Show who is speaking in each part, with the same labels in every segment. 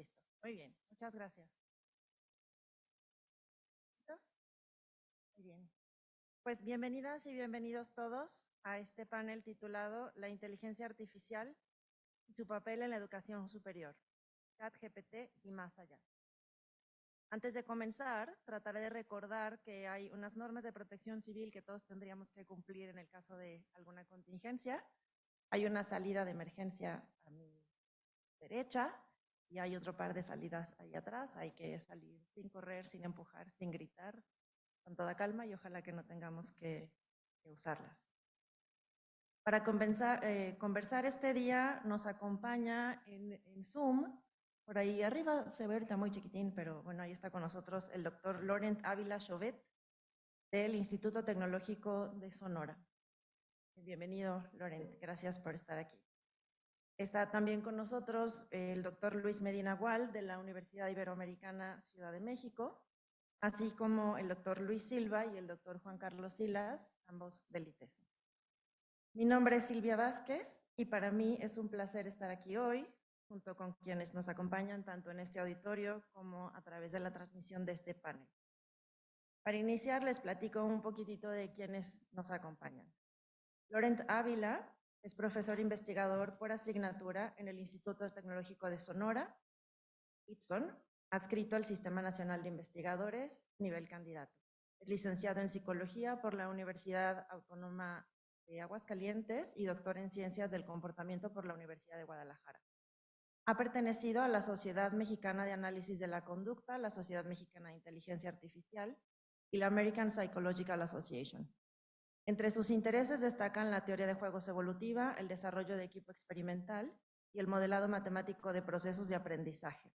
Speaker 1: listos. Muy bien, muchas gracias. ¿Listos? Muy bien. Pues bienvenidas y bienvenidos todos a este panel titulado La inteligencia artificial y su papel en la educación superior, ChatGPT y más allá. Antes de comenzar, trataré de recordar que hay unas normas de protección civil que todos tendríamos que cumplir en el caso de alguna contingencia. Hay una salida de emergencia a mi derecha y hay otro par de salidas ahí atrás. Hay que salir sin correr, sin empujar, sin gritar, con toda calma y ojalá que no tengamos que usarlas. Para conversar este día nos acompaña en Zoom, por ahí arriba se ve ahorita muy chiquitín, pero bueno, ahí está con nosotros el doctor Laurent Ávila Chauvet del Instituto Tecnológico de Sonora. Bienvenido, Laurent, gracias por estar aquí. Está también con nosotros el doctor Luis Medina Gual de la Universidad Iberoamericana Ciudad de México, así como el doctor Luis Silva y el doctor Juan Carlos Silas, ambos del ITESO. Mi nombre es Silvia Vázquez y para mí es un placer estar aquí hoy, junto con quienes nos acompañan tanto en este auditorio como a través de la transmisión de este panel. Para iniciar, les platico un poquitito de quienes nos acompañan. Laurent Ávila es profesor investigador por asignatura en el Instituto Tecnológico de Sonora, ITSON, adscrito al Sistema Nacional de Investigadores, nivel candidato. Es licenciado en Psicología por la Universidad Autónoma de Aguascalientes y doctor en Ciencias del Comportamiento por la Universidad de Guadalajara. Ha pertenecido a la Sociedad Mexicana de Análisis de la Conducta, la Sociedad Mexicana de Inteligencia Artificial y la American Psychological Association. Entre sus intereses destacan la teoría de juegos evolutiva, el desarrollo de equipo experimental y el modelado matemático de procesos de aprendizaje.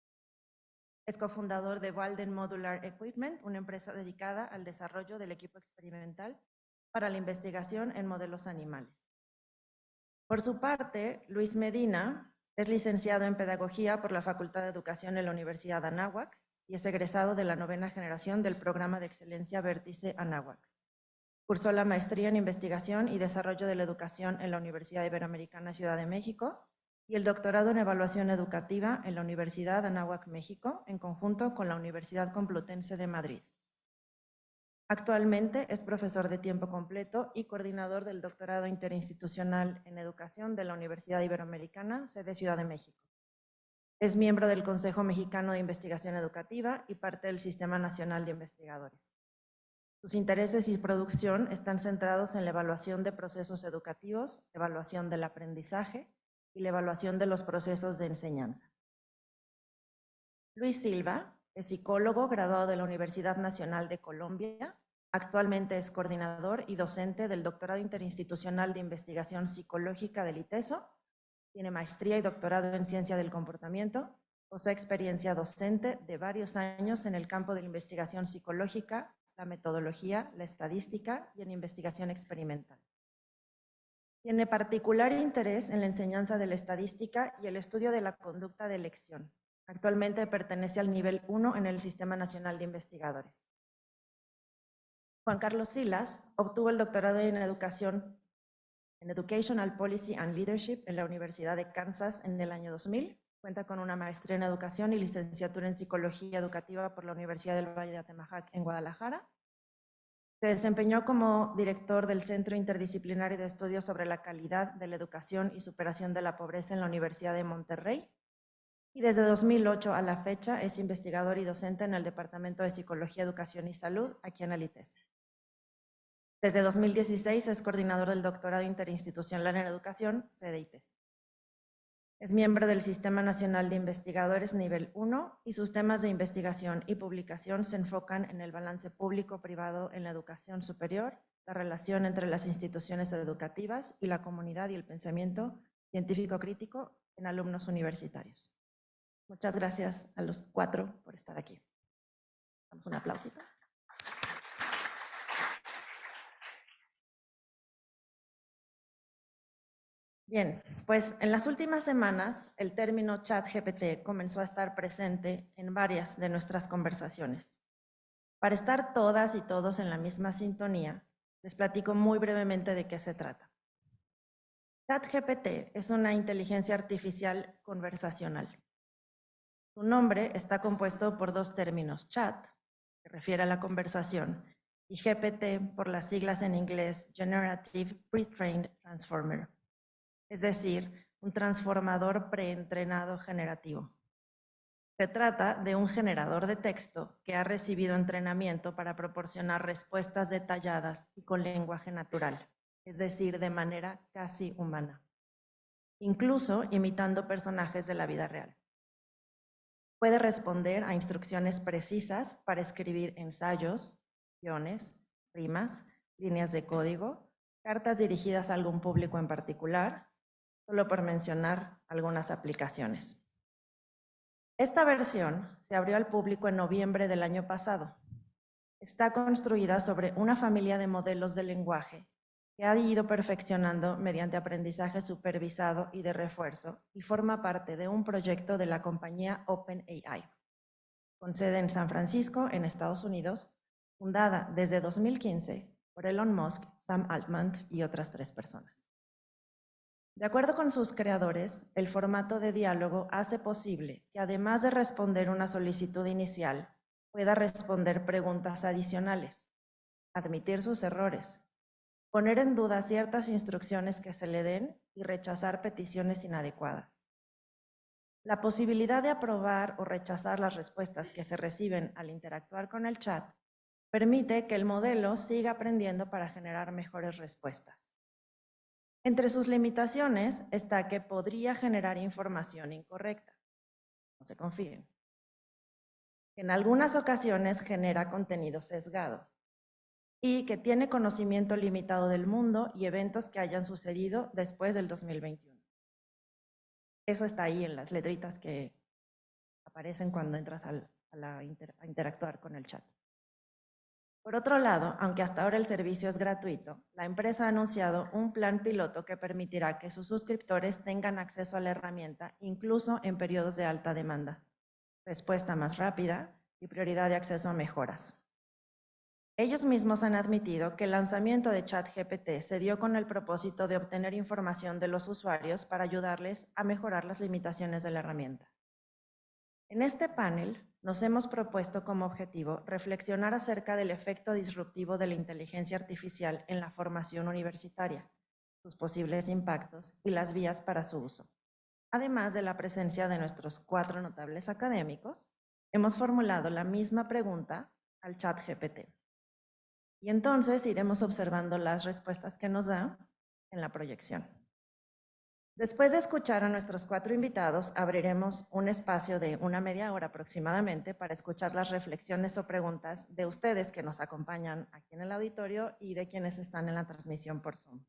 Speaker 1: Es cofundador de Walden Modular Equipment, una empresa dedicada al desarrollo del equipo experimental para la investigación en modelos animales. Por su parte, Luis Medina es licenciado en Pedagogía por la Facultad de Educación en la Universidad Anáhuac y es egresado de la 9ª generación del Programa de Excelencia Vértice Anáhuac. Cursó la maestría en Investigación y Desarrollo de la Educación en la Universidad Iberoamericana Ciudad de México y el doctorado en Evaluación Educativa en la Universidad Anáhuac, México, en conjunto con la Universidad Complutense de Madrid. Actualmente es profesor de tiempo completo y coordinador del doctorado interinstitucional en Educación de la Universidad Iberoamericana, sede Ciudad de México. Es miembro del Consejo Mexicano de Investigación Educativa y parte del Sistema Nacional de Investigadores. Sus intereses y producción están centrados en la evaluación de procesos educativos, evaluación del aprendizaje y la evaluación de los procesos de enseñanza. Luis Silva es psicólogo graduado de la Universidad Nacional de Colombia. Actualmente es coordinador y docente del Doctorado Interinstitucional de Investigación Psicológica del ITESO. Tiene maestría y doctorado en Ciencia del Comportamiento. Posee experiencia docente de varios años en el campo de la investigación psicológica, la metodología, la estadística y en investigación experimental. Tiene particular interés en la enseñanza de la estadística y el estudio de la conducta de elección. Actualmente pertenece al nivel 1 en el Sistema Nacional de Investigadores. Juan Carlos Silas obtuvo el doctorado en Educational Policy and Leadership en la Universidad de Kansas en el año 2000. Cuenta con una maestría en Educación y licenciatura en Psicología Educativa por la Universidad del Valle de Atemajac en Guadalajara. Se desempeñó como director del Centro Interdisciplinario de Estudios sobre la Calidad de la Educación y Superación de la Pobreza en la Universidad de Monterrey. Y desde 2008 a la fecha es investigador y docente en el Departamento de Psicología, Educación y Salud aquí en el ITESO. Desde 2016 es coordinador del Doctorado Interinstitucional en Educación, sede ITESO. Es miembro del Sistema Nacional de Investigadores nivel 1 y sus temas de investigación y publicación se enfocan en el balance público-privado en la educación superior, la relación entre las instituciones educativas y la comunidad y el pensamiento científico crítico en alumnos universitarios. Muchas gracias a los 4 por estar aquí. Damos un aplausito. Bien, pues en las últimas semanas el término ChatGPT comenzó a estar presente en varias de nuestras conversaciones. Para estar todas y todos en la misma sintonía, les platico muy brevemente de qué se trata. ChatGPT es una inteligencia artificial conversacional. Su nombre está compuesto por dos términos, chat, que refiere a la conversación, y GPT por las siglas en inglés Generative Pre-trained Transformer, es decir, un transformador preentrenado generativo. Se trata de un generador de texto que ha recibido entrenamiento para proporcionar respuestas detalladas y con lenguaje natural, es decir, de manera casi humana, incluso imitando personajes de la vida real. Puede responder a instrucciones precisas para escribir ensayos, guiones, rimas, líneas de código, cartas dirigidas a algún público en particular, solo por mencionar algunas aplicaciones. Esta versión se abrió al público en noviembre del año pasado. Está construida sobre una familia de modelos de lenguaje que ha ido perfeccionando mediante aprendizaje supervisado y de refuerzo y forma parte de un proyecto de la compañía OpenAI, con sede en San Francisco, en Estados Unidos, fundada desde 2015 por Elon Musk, Sam Altman y otras 3 personas. De acuerdo con sus creadores, el formato de diálogo hace posible que, además de responder una solicitud inicial, pueda responder preguntas adicionales, admitir sus errores, poner en duda ciertas instrucciones que se le den y rechazar peticiones inadecuadas. La posibilidad de aprobar o rechazar las respuestas que se reciben al interactuar con el chat permite que el modelo siga aprendiendo para generar mejores respuestas. Entre sus limitaciones está que podría generar información incorrecta. No se confíen. En algunas ocasiones genera contenido sesgado y que tiene conocimiento limitado del mundo y eventos que hayan sucedido después del 2021. Eso está ahí en las letritas que aparecen cuando entras a interactuar con el chat. Por otro lado, aunque hasta ahora el servicio es gratuito, la empresa ha anunciado un plan piloto que permitirá que sus suscriptores tengan acceso a la herramienta incluso en periodos de alta demanda, respuesta más rápida y prioridad de acceso a mejoras. Ellos mismos han admitido que el lanzamiento de ChatGPT se dio con el propósito de obtener información de los usuarios para ayudarles a mejorar las limitaciones de la herramienta. En este panel nos hemos propuesto como objetivo reflexionar acerca del efecto disruptivo de la inteligencia artificial en la formación universitaria, sus posibles impactos y las vías para su uso. Además de la presencia de nuestros 4 notables académicos, hemos formulado la misma pregunta al ChatGPT. Y entonces iremos observando las respuestas que nos da en la proyección. Después de escuchar a nuestros 4 invitados, abriremos un espacio de una media hora aproximadamente para escuchar las reflexiones o preguntas de ustedes que nos acompañan aquí en el auditorio y de quienes están en la transmisión por Zoom.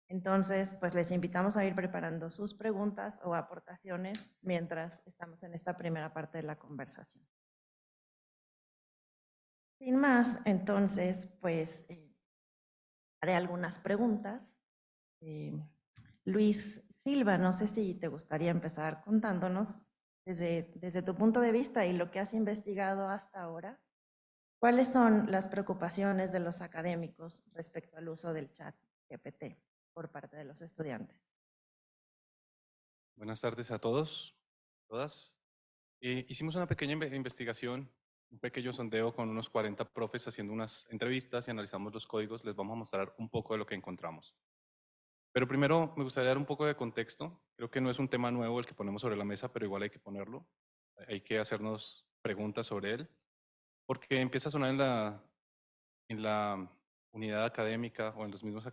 Speaker 1: Entonces, pues les invitamos a ir preparando sus preguntas o aportaciones mientras estamos en esta primera parte de la conversación. Sin más, entonces, pues haré algunas preguntas. Luis Silva, no sé si te gustaría empezar contándonos desde tu punto de vista y lo que has investigado hasta ahora, ¿cuáles son las preocupaciones de los académicos respecto al uso del chat GPT por parte de los estudiantes?
Speaker 2: Buenas tardes a todos, todas. Hicimos una pequeña investigación, un pequeño sondeo con unos 40 profes haciendo unas entrevistas y analizamos los códigos. Les vamos a mostrar un poco de lo que encontramos. Pero primero me gustaría dar un poco de contexto. Creo que no es un tema nuevo el que ponemos sobre la mesa, pero igual hay que ponerlo. Hay que hacernos preguntas sobre él, porque empieza a sonar en la unidad académica o en los mismos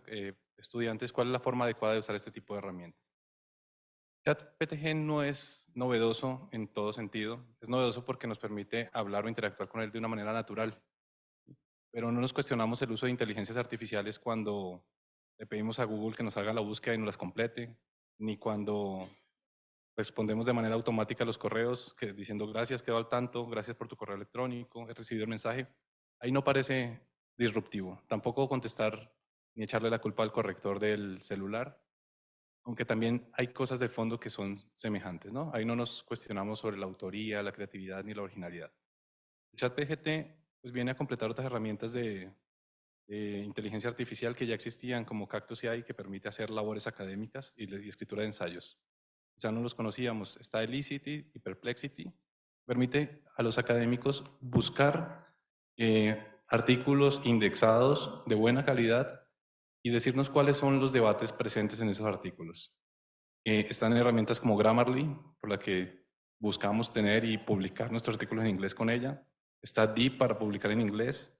Speaker 2: estudiantes cuál es la forma adecuada de usar este tipo de herramientas. ChatGPT no es novedoso en todo sentido. Es novedoso porque nos permite hablar o interactuar con él de una manera natural. Pero no nos cuestionamos el uso de inteligencias artificiales cuando le pedimos a Google que nos haga la búsqueda y nos las complete, ni cuando respondemos de manera automática a los correos diciendo gracias, quedo al tanto, gracias por tu correo electrónico, he recibido el mensaje. Ahí no parece disruptivo. Tampoco contestar ni echarle la culpa al corrector del celular, aunque también hay cosas de fondo que son semejantes, ¿no? Ahí no nos cuestionamos sobre la autoría, la creatividad ni la originalidad. El ChatGPT pues viene a completar otras herramientas de inteligencia artificial que ya existían, como Cactus AI, que permite hacer labores académicas y escritura de ensayos. Ya no los conocíamos. Está Elicity y Perplexity, Permite a los académicos buscar artículos indexados de buena calidad y decirnos cuáles son los debates presentes en esos artículos. Están herramientas como Grammarly, por la que buscamos tener y publicar nuestros artículos en inglés con ella. Está Deep para publicar en inglés.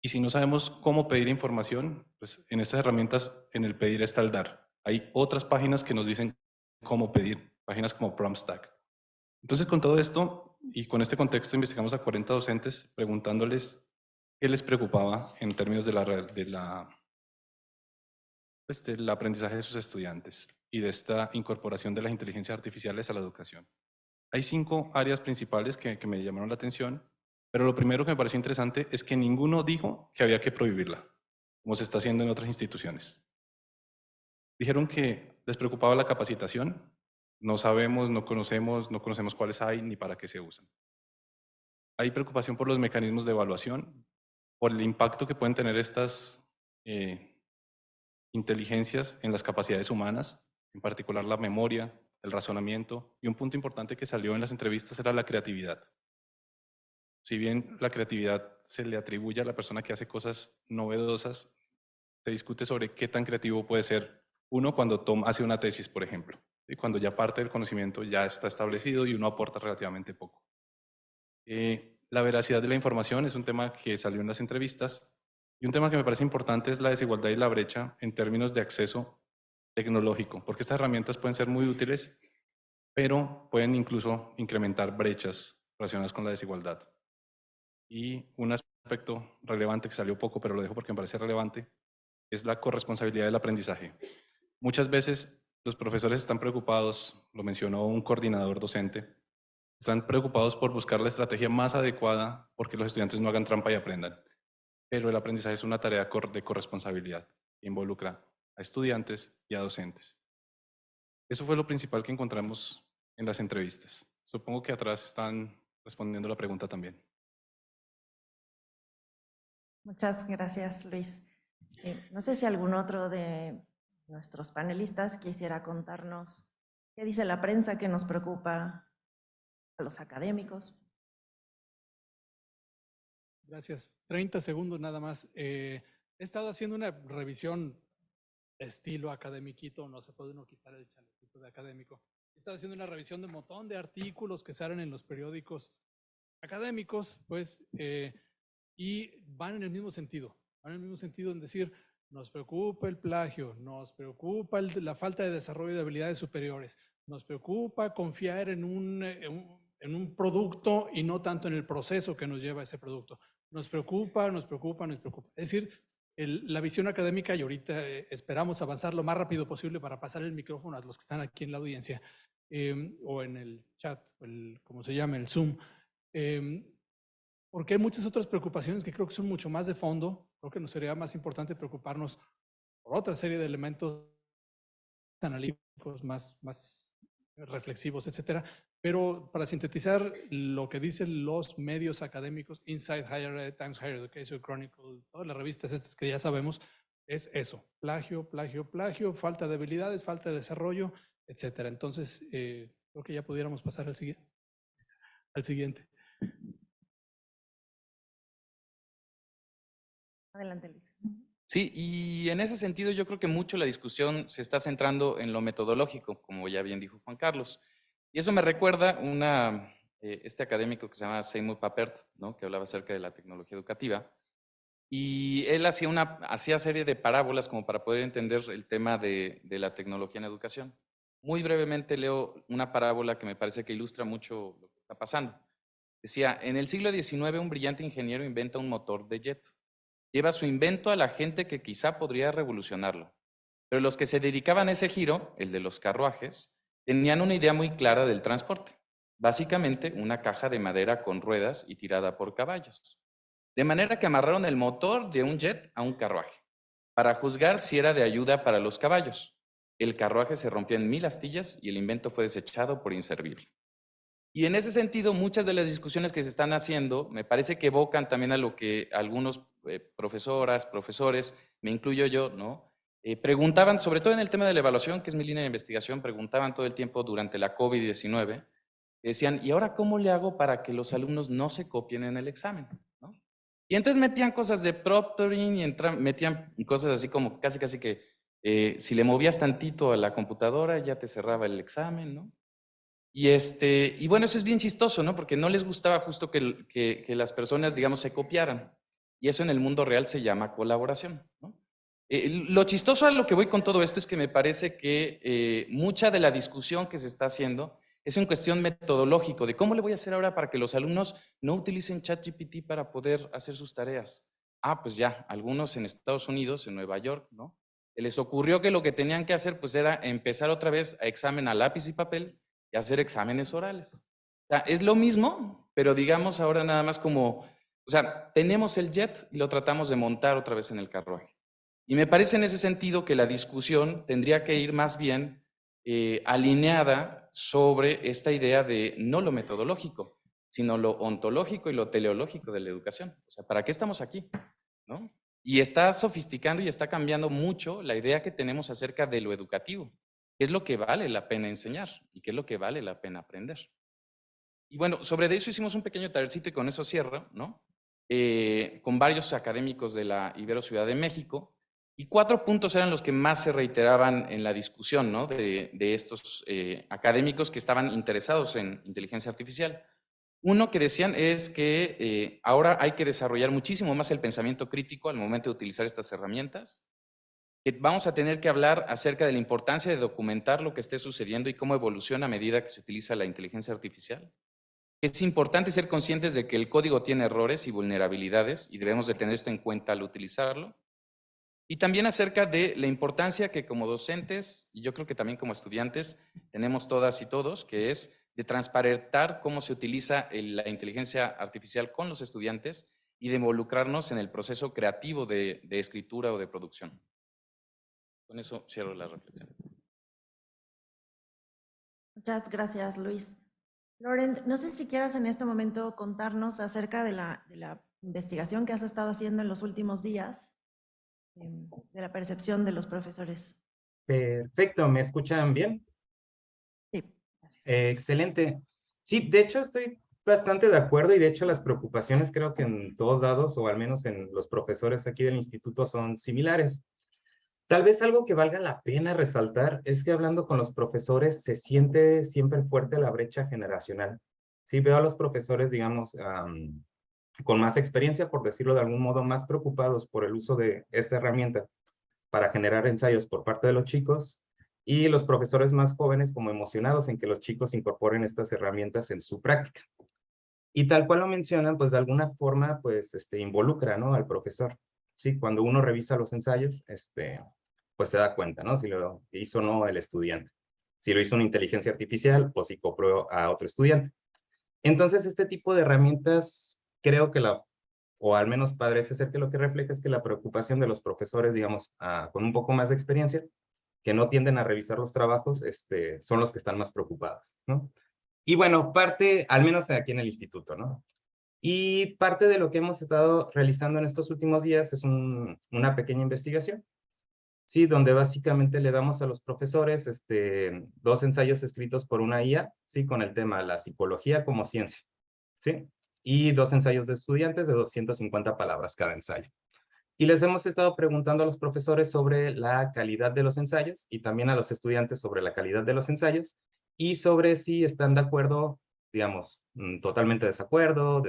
Speaker 2: Y si no sabemos cómo pedir información, pues en estas herramientas, en el pedir está el dar. Hay otras páginas que nos dicen cómo pedir, páginas como PromptStack. Entonces, con todo esto y con este contexto, investigamos a 40 docentes preguntándoles qué les preocupaba en términos del aprendizaje de sus estudiantes y de esta incorporación de las inteligencias artificiales a la educación. Hay 5 áreas principales que me llamaron la atención, pero lo primero que me pareció interesante es que ninguno dijo que había que prohibirla, como se está haciendo en otras instituciones. Dijeron que les preocupaba la capacitación. No sabemos, no conocemos cuáles hay ni para qué se usan. Hay preocupación por los mecanismos de evaluación, por el impacto que pueden tener estas inteligencias en las capacidades humanas, en particular la memoria, el razonamiento, y un punto importante que salió en las entrevistas era la creatividad. Si bien la creatividad se le atribuye a la persona que hace cosas novedosas, se discute sobre qué tan creativo puede ser uno cuando hace una tesis, por ejemplo, y cuando ya parte del conocimiento ya está establecido y uno aporta relativamente poco. La veracidad de la información es un tema que salió en las entrevistas, y un tema que me parece importante es la desigualdad y la brecha en términos de acceso tecnológico, porque estas herramientas pueden ser muy útiles, pero pueden incluso incrementar brechas relacionadas con la desigualdad. Y un aspecto relevante que salió poco, pero lo dejo porque me parece relevante, es la corresponsabilidad del aprendizaje. Muchas veces los profesores están preocupados, lo mencionó un coordinador docente, están preocupados por buscar la estrategia más adecuada porque los estudiantes no hagan trampa y aprendan. Pero el aprendizaje es una tarea de corresponsabilidad que involucra a estudiantes y a docentes. Eso fue lo principal que encontramos en las entrevistas. Supongo que atrás están respondiendo la pregunta también.
Speaker 1: Muchas gracias, Luis. No sé si algún otro de nuestros panelistas quisiera contarnos qué dice la prensa que nos preocupa a los académicos.
Speaker 3: Gracias. 30 segundos nada más. He estado haciendo una revisión estilo academiquito, no se puede uno quitar el chalequito de académico. He estado haciendo una revisión de un montón de artículos que salen en los periódicos académicos, pues, y van en el mismo sentido. Van en el mismo sentido en decir, nos preocupa el plagio, nos preocupa la falta de desarrollo de habilidades superiores, nos preocupa confiar en un producto y no tanto en el proceso que nos lleva a ese producto. Nos preocupa, nos preocupa, nos preocupa. Es decir, la visión académica, y ahorita esperamos avanzar lo más rápido posible para pasar el micrófono a los que están aquí en la audiencia o en el chat, como se llama, el Zoom. Porque hay muchas otras preocupaciones que creo que son mucho más de fondo. Creo que nos sería más importante preocuparnos por otra serie de elementos analíticos, más reflexivos, etcétera. Pero para sintetizar lo que dicen los medios académicos, Inside Higher Ed, Times Higher Education Chronicle, todas las revistas estas que ya sabemos, es eso: plagio, plagio, plagio, falta de habilidades, falta de desarrollo, etcétera. Entonces, creo que ya pudiéramos pasar al siguiente.
Speaker 1: Adelante, Luis.
Speaker 4: Sí, y en ese sentido yo creo que mucho la discusión se está centrando en lo metodológico, como ya bien dijo Juan Carlos. Y eso me recuerda este académico que se llama Seymour Papert, ¿no?, que hablaba acerca de la tecnología educativa. Y él hacía serie de parábolas como para poder entender el tema de la tecnología en educación. Muy brevemente leo una parábola que me parece que ilustra mucho lo que está pasando. Decía, en el siglo XIX un brillante ingeniero inventa un motor de jet. Lleva su invento a la gente que quizá podría revolucionarlo. Pero los que se dedicaban a ese giro, el de los carruajes, tenían una idea muy clara del transporte. Básicamente, una caja de madera con ruedas y tirada por caballos. De manera que amarraron el motor de un jet a un carruaje, para juzgar si era de ayuda para los caballos. El carruaje se rompió en 1000 astillas y el invento fue desechado por inservible. Y en ese sentido, muchas de las discusiones que se están haciendo me parece que evocan también a lo que algunos profesoras, profesores, me incluyo yo, ¿no?, preguntaban, sobre todo en el tema de la evaluación, que es mi línea de investigación, preguntaban todo el tiempo durante la COVID-19, Decían, ¿y ahora cómo le hago para que los alumnos no se copien en el examen? ¿No? Y entonces metían cosas de proctoring y metían cosas así como casi que si le movías tantito a la computadora ya te cerraba el examen, ¿no? Y bueno, eso es bien chistoso, ¿no? Porque no les gustaba justo que las personas, digamos, se copiaran. Y eso en el mundo real se llama colaboración, ¿no? Lo chistoso a lo que voy con todo esto es que me parece que mucha de la discusión que se está haciendo es en cuestión metodológico, de cómo le voy a hacer ahora para que los alumnos no utilicen ChatGPT para poder hacer sus tareas. Ah, pues ya, algunos en Estados Unidos, en Nueva York, ¿no? Les ocurrió que lo que tenían que hacer pues era empezar otra vez a examen a lápiz y papel y hacer exámenes orales. O sea, es lo mismo, pero digamos ahora nada más como, o sea, tenemos el jet y lo tratamos de montar otra vez en el carruaje. Y me parece en ese sentido que la discusión tendría que ir más bien alineada sobre esta idea de no lo metodológico, sino lo ontológico y lo teleológico de la educación. O sea, ¿para qué estamos aquí? ¿No? Y está sofisticando y está cambiando mucho la idea que tenemos acerca de lo educativo. ¿Qué es lo que vale la pena enseñar? ¿Y qué es lo que vale la pena aprender? Y bueno, sobre eso hicimos un pequeño tallercito y con eso cierro, ¿no? Con varios académicos de la Ibero Ciudad de México. Y 4 puntos eran los que más se reiteraban en la discusión, ¿no? De estos académicos que estaban interesados en inteligencia artificial. Uno que decían es que ahora hay que desarrollar muchísimo más el pensamiento crítico al momento de utilizar estas herramientas. Que vamos a tener que hablar acerca de la importancia de documentar lo que esté sucediendo y cómo evoluciona a medida que se utiliza la inteligencia artificial. Es importante ser conscientes de que el código tiene errores y vulnerabilidades y debemos de tener esto en cuenta al utilizarlo. Y también acerca de la importancia que como docentes, y yo creo que también como estudiantes, tenemos todas y todos, que es de transparentar cómo se utiliza la inteligencia artificial con los estudiantes y de involucrarnos en el proceso creativo de escritura o de producción. Con eso cierro la reflexión.
Speaker 1: Muchas gracias, Luis. Laurent, no sé si quieras en este momento contarnos acerca de la investigación que has estado haciendo en los últimos días, de la percepción de los profesores.
Speaker 5: Perfecto, ¿me escuchan bien?
Speaker 1: Sí, gracias.
Speaker 5: Excelente. Sí, de hecho estoy bastante de acuerdo y de hecho las preocupaciones creo que en todos lados o al menos en los profesores aquí del instituto son similares. Tal vez algo que valga la pena resaltar es que hablando con los profesores se siente siempre fuerte la brecha generacional. Sí, veo a los profesores, digamos, con más experiencia, por decirlo de algún modo, más preocupados por el uso de esta herramienta para generar ensayos por parte de los chicos y los profesores más jóvenes como emocionados en que los chicos incorporen estas herramientas en su práctica. Y tal cual lo mencionan, pues de alguna forma, pues involucra, ¿no? Al profesor. Sí, cuando uno revisa los ensayos, pues se da cuenta, ¿no? Si lo hizo o no el estudiante. Si lo hizo una inteligencia artificial o si copió a otro estudiante. Entonces, este tipo de herramientas, creo que o al menos parece ser que lo que refleja es que la preocupación de los profesores, digamos, con un poco más de experiencia, que no tienden a revisar los trabajos, son los que están más preocupados, ¿no? Y bueno, parte, al menos aquí en el instituto, ¿no? Y parte de lo que hemos estado realizando en estos últimos días es una pequeña investigación, ¿sí? Donde básicamente le damos a los profesores 2 ensayos escritos por una IA, ¿sí? Con el tema la psicología como ciencia, ¿sí? Y 2 ensayos de estudiantes de 250 palabras cada ensayo. Y les hemos estado preguntando a los profesores sobre la calidad de los ensayos y también a los estudiantes sobre la calidad de los ensayos y sobre si están de acuerdo, digamos, totalmente desacuerdo,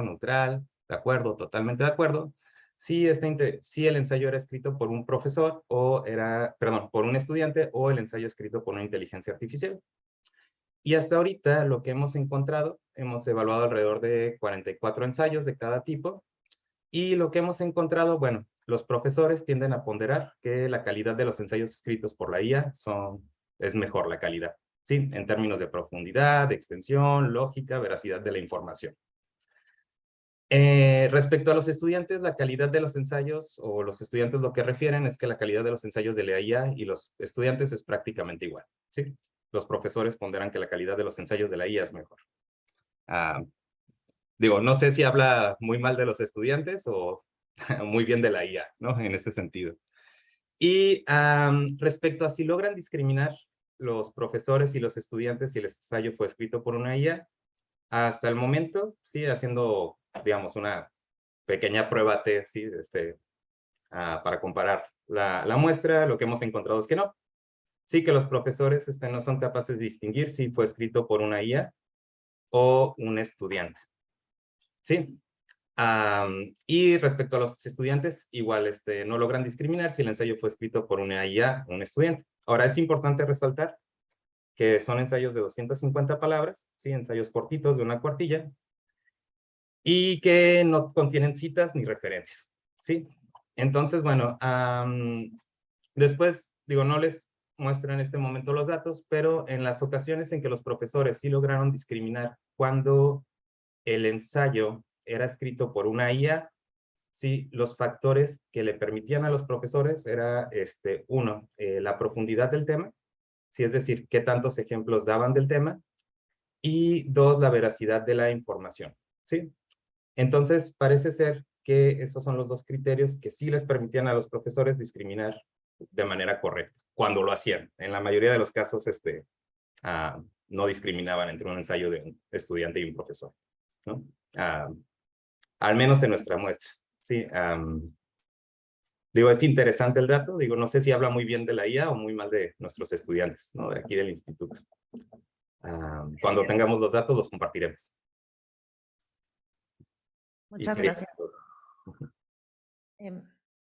Speaker 5: neutral, de acuerdo, totalmente de acuerdo, si el ensayo era escrito por un profesor o por un estudiante o el ensayo escrito por una inteligencia artificial. Y hasta ahorita lo que hemos encontrado, hemos evaluado alrededor de 44 ensayos de cada tipo y lo que hemos encontrado, bueno, los profesores tienden a ponderar que la calidad de los ensayos escritos por la IA es mejor la calidad, ¿sí? En términos de profundidad, de extensión, lógica, veracidad de la información. Respecto a los estudiantes, la calidad de los ensayos, o los estudiantes lo que refieren es que la calidad de los ensayos de la IA y los estudiantes es prácticamente igual, ¿sí? Los profesores ponderan que la calidad de los ensayos de la IA es mejor. Digo, no sé si habla muy mal de los estudiantes o muy bien de la IA, ¿no? En ese sentido. Y respecto a si logran discriminar los profesores y los estudiantes si el ensayo fue escrito por una IA. Hasta el momento, sí, haciendo, digamos, una pequeña prueba T, sí, para comparar la muestra, lo que hemos encontrado es que no. Sí que los profesores no son capaces de distinguir si fue escrito por una IA o un estudiante. Sí. Y respecto a los estudiantes, igual no logran discriminar si el ensayo fue escrito por una IA o un estudiante. Ahora, es importante resaltar que son ensayos de 250 palabras, ¿sí? Ensayos cortitos de una cuartilla, y que no contienen citas ni referencias, ¿sí? Entonces, bueno, después, digo, no les muestro en este momento los datos, pero en las ocasiones en que los profesores sí lograron discriminar cuando el ensayo era escrito por una IA, sí, los factores que le permitían a los profesores era, uno, la profundidad del tema, sí, es decir, qué tantos ejemplos daban del tema, y dos, la veracidad de la información, ¿sí? Entonces, parece ser que esos son los dos criterios que sí les permitían a los profesores discriminar de manera correcta, cuando lo hacían. En la mayoría de los casos, no discriminaban entre un ensayo de un estudiante y un profesor, ¿no? Al menos en nuestra muestra, ¿sí? Digo, es interesante el dato, digo, no sé si habla muy bien de la IA o muy mal de nuestros estudiantes, ¿no? De aquí del instituto. Cuando tengamos los datos, los compartiremos.
Speaker 1: Muchas gracias.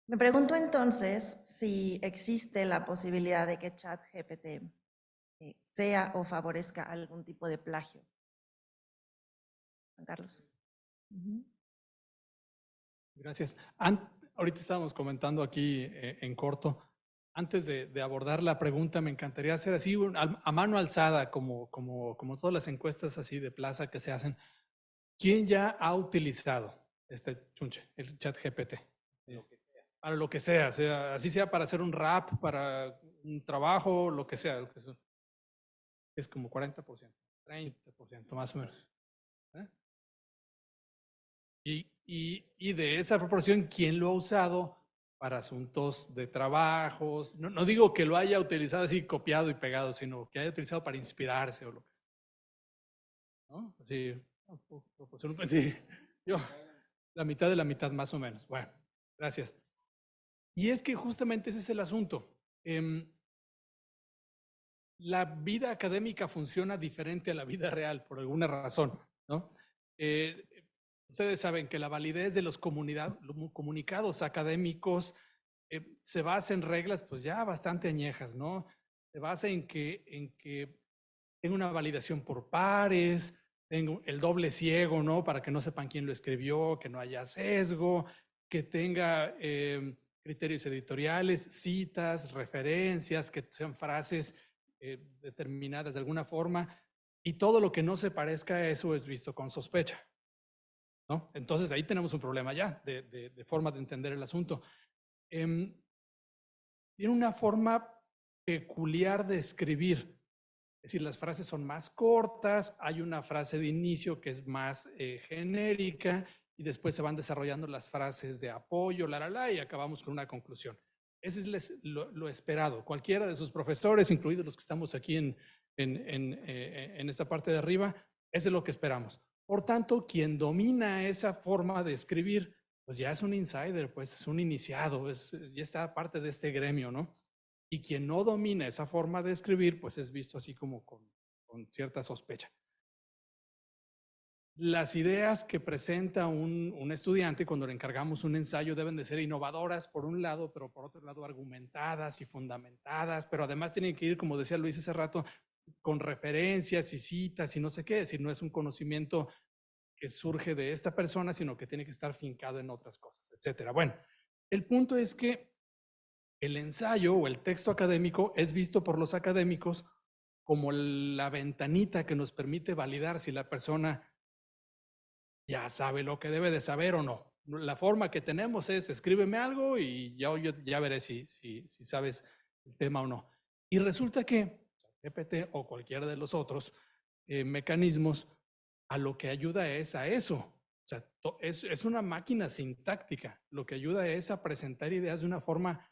Speaker 1: Me pregunto entonces si existe la posibilidad de que ChatGPT sea o favorezca algún tipo de plagio. Juan Carlos.
Speaker 3: Gracias. Ahorita estábamos comentando aquí en corto. Antes de abordar la pregunta, me encantaría hacer así a mano alzada, como todas las encuestas así de plaza que se hacen. ¿Quién ya ha utilizado este chunche, el ChatGPT? Para lo que sea, así sea para hacer un rap, para un trabajo, lo que sea. Es como 40%, 30% más o menos. Y de esa proporción, ¿quién lo ha usado para asuntos de trabajos? No digo que lo haya utilizado así copiado y pegado, sino que haya utilizado para inspirarse o lo que sea. ¿No? Sí, yo, la mitad de la mitad más o menos. Bueno, gracias. Y es que justamente ese es el asunto. La vida académica funciona diferente a la vida real por alguna razón, ¿no? Ustedes saben que la validez de los comunicados académicos se basa en reglas pues ya bastante añejas, ¿no? Se basa en que tenga una validación por pares, tengo el doble ciego, ¿no? Para que no sepan quién lo escribió, que no haya sesgo, que tenga criterios editoriales, citas, referencias, que sean frases determinadas de alguna forma, y todo lo que no se parezca a eso es visto con sospecha, ¿no? Entonces ahí tenemos un problema ya de forma de entender el asunto. Tiene una forma peculiar de escribir. Es decir, las frases son más cortas, hay una frase de inicio que es más genérica y después se van desarrollando las frases de apoyo, y acabamos con una conclusión. Ese es lo esperado. Cualquiera de sus profesores, incluidos los que estamos aquí en esta parte de arriba, eso es lo que esperamos. Por tanto, quien domina esa forma de escribir, pues ya es un insider, pues es un iniciado, ya está parte de este gremio, ¿no? Y quien no domina esa forma de escribir, pues es visto así como con cierta sospecha. Las ideas que presenta un estudiante cuando le encargamos un ensayo deben de ser innovadoras por un lado, pero por otro lado argumentadas y fundamentadas, pero además tienen que ir, como decía Luis hace rato, con referencias y citas y no sé qué, es decir, no es un conocimiento que surge de esta persona, sino que tiene que estar fincado en otras cosas, etcétera. Bueno, el punto es que el ensayo o el texto académico es visto por los académicos como la ventanita que nos permite validar si la persona ya sabe lo que debe de saber o no. La forma que tenemos es escríbeme algo y yo ya veré si sabes el tema o no. Y resulta que GPT o cualquiera de los otros mecanismos a lo que ayuda es a eso. O sea, es una máquina sintáctica. Lo que ayuda es a presentar ideas de una forma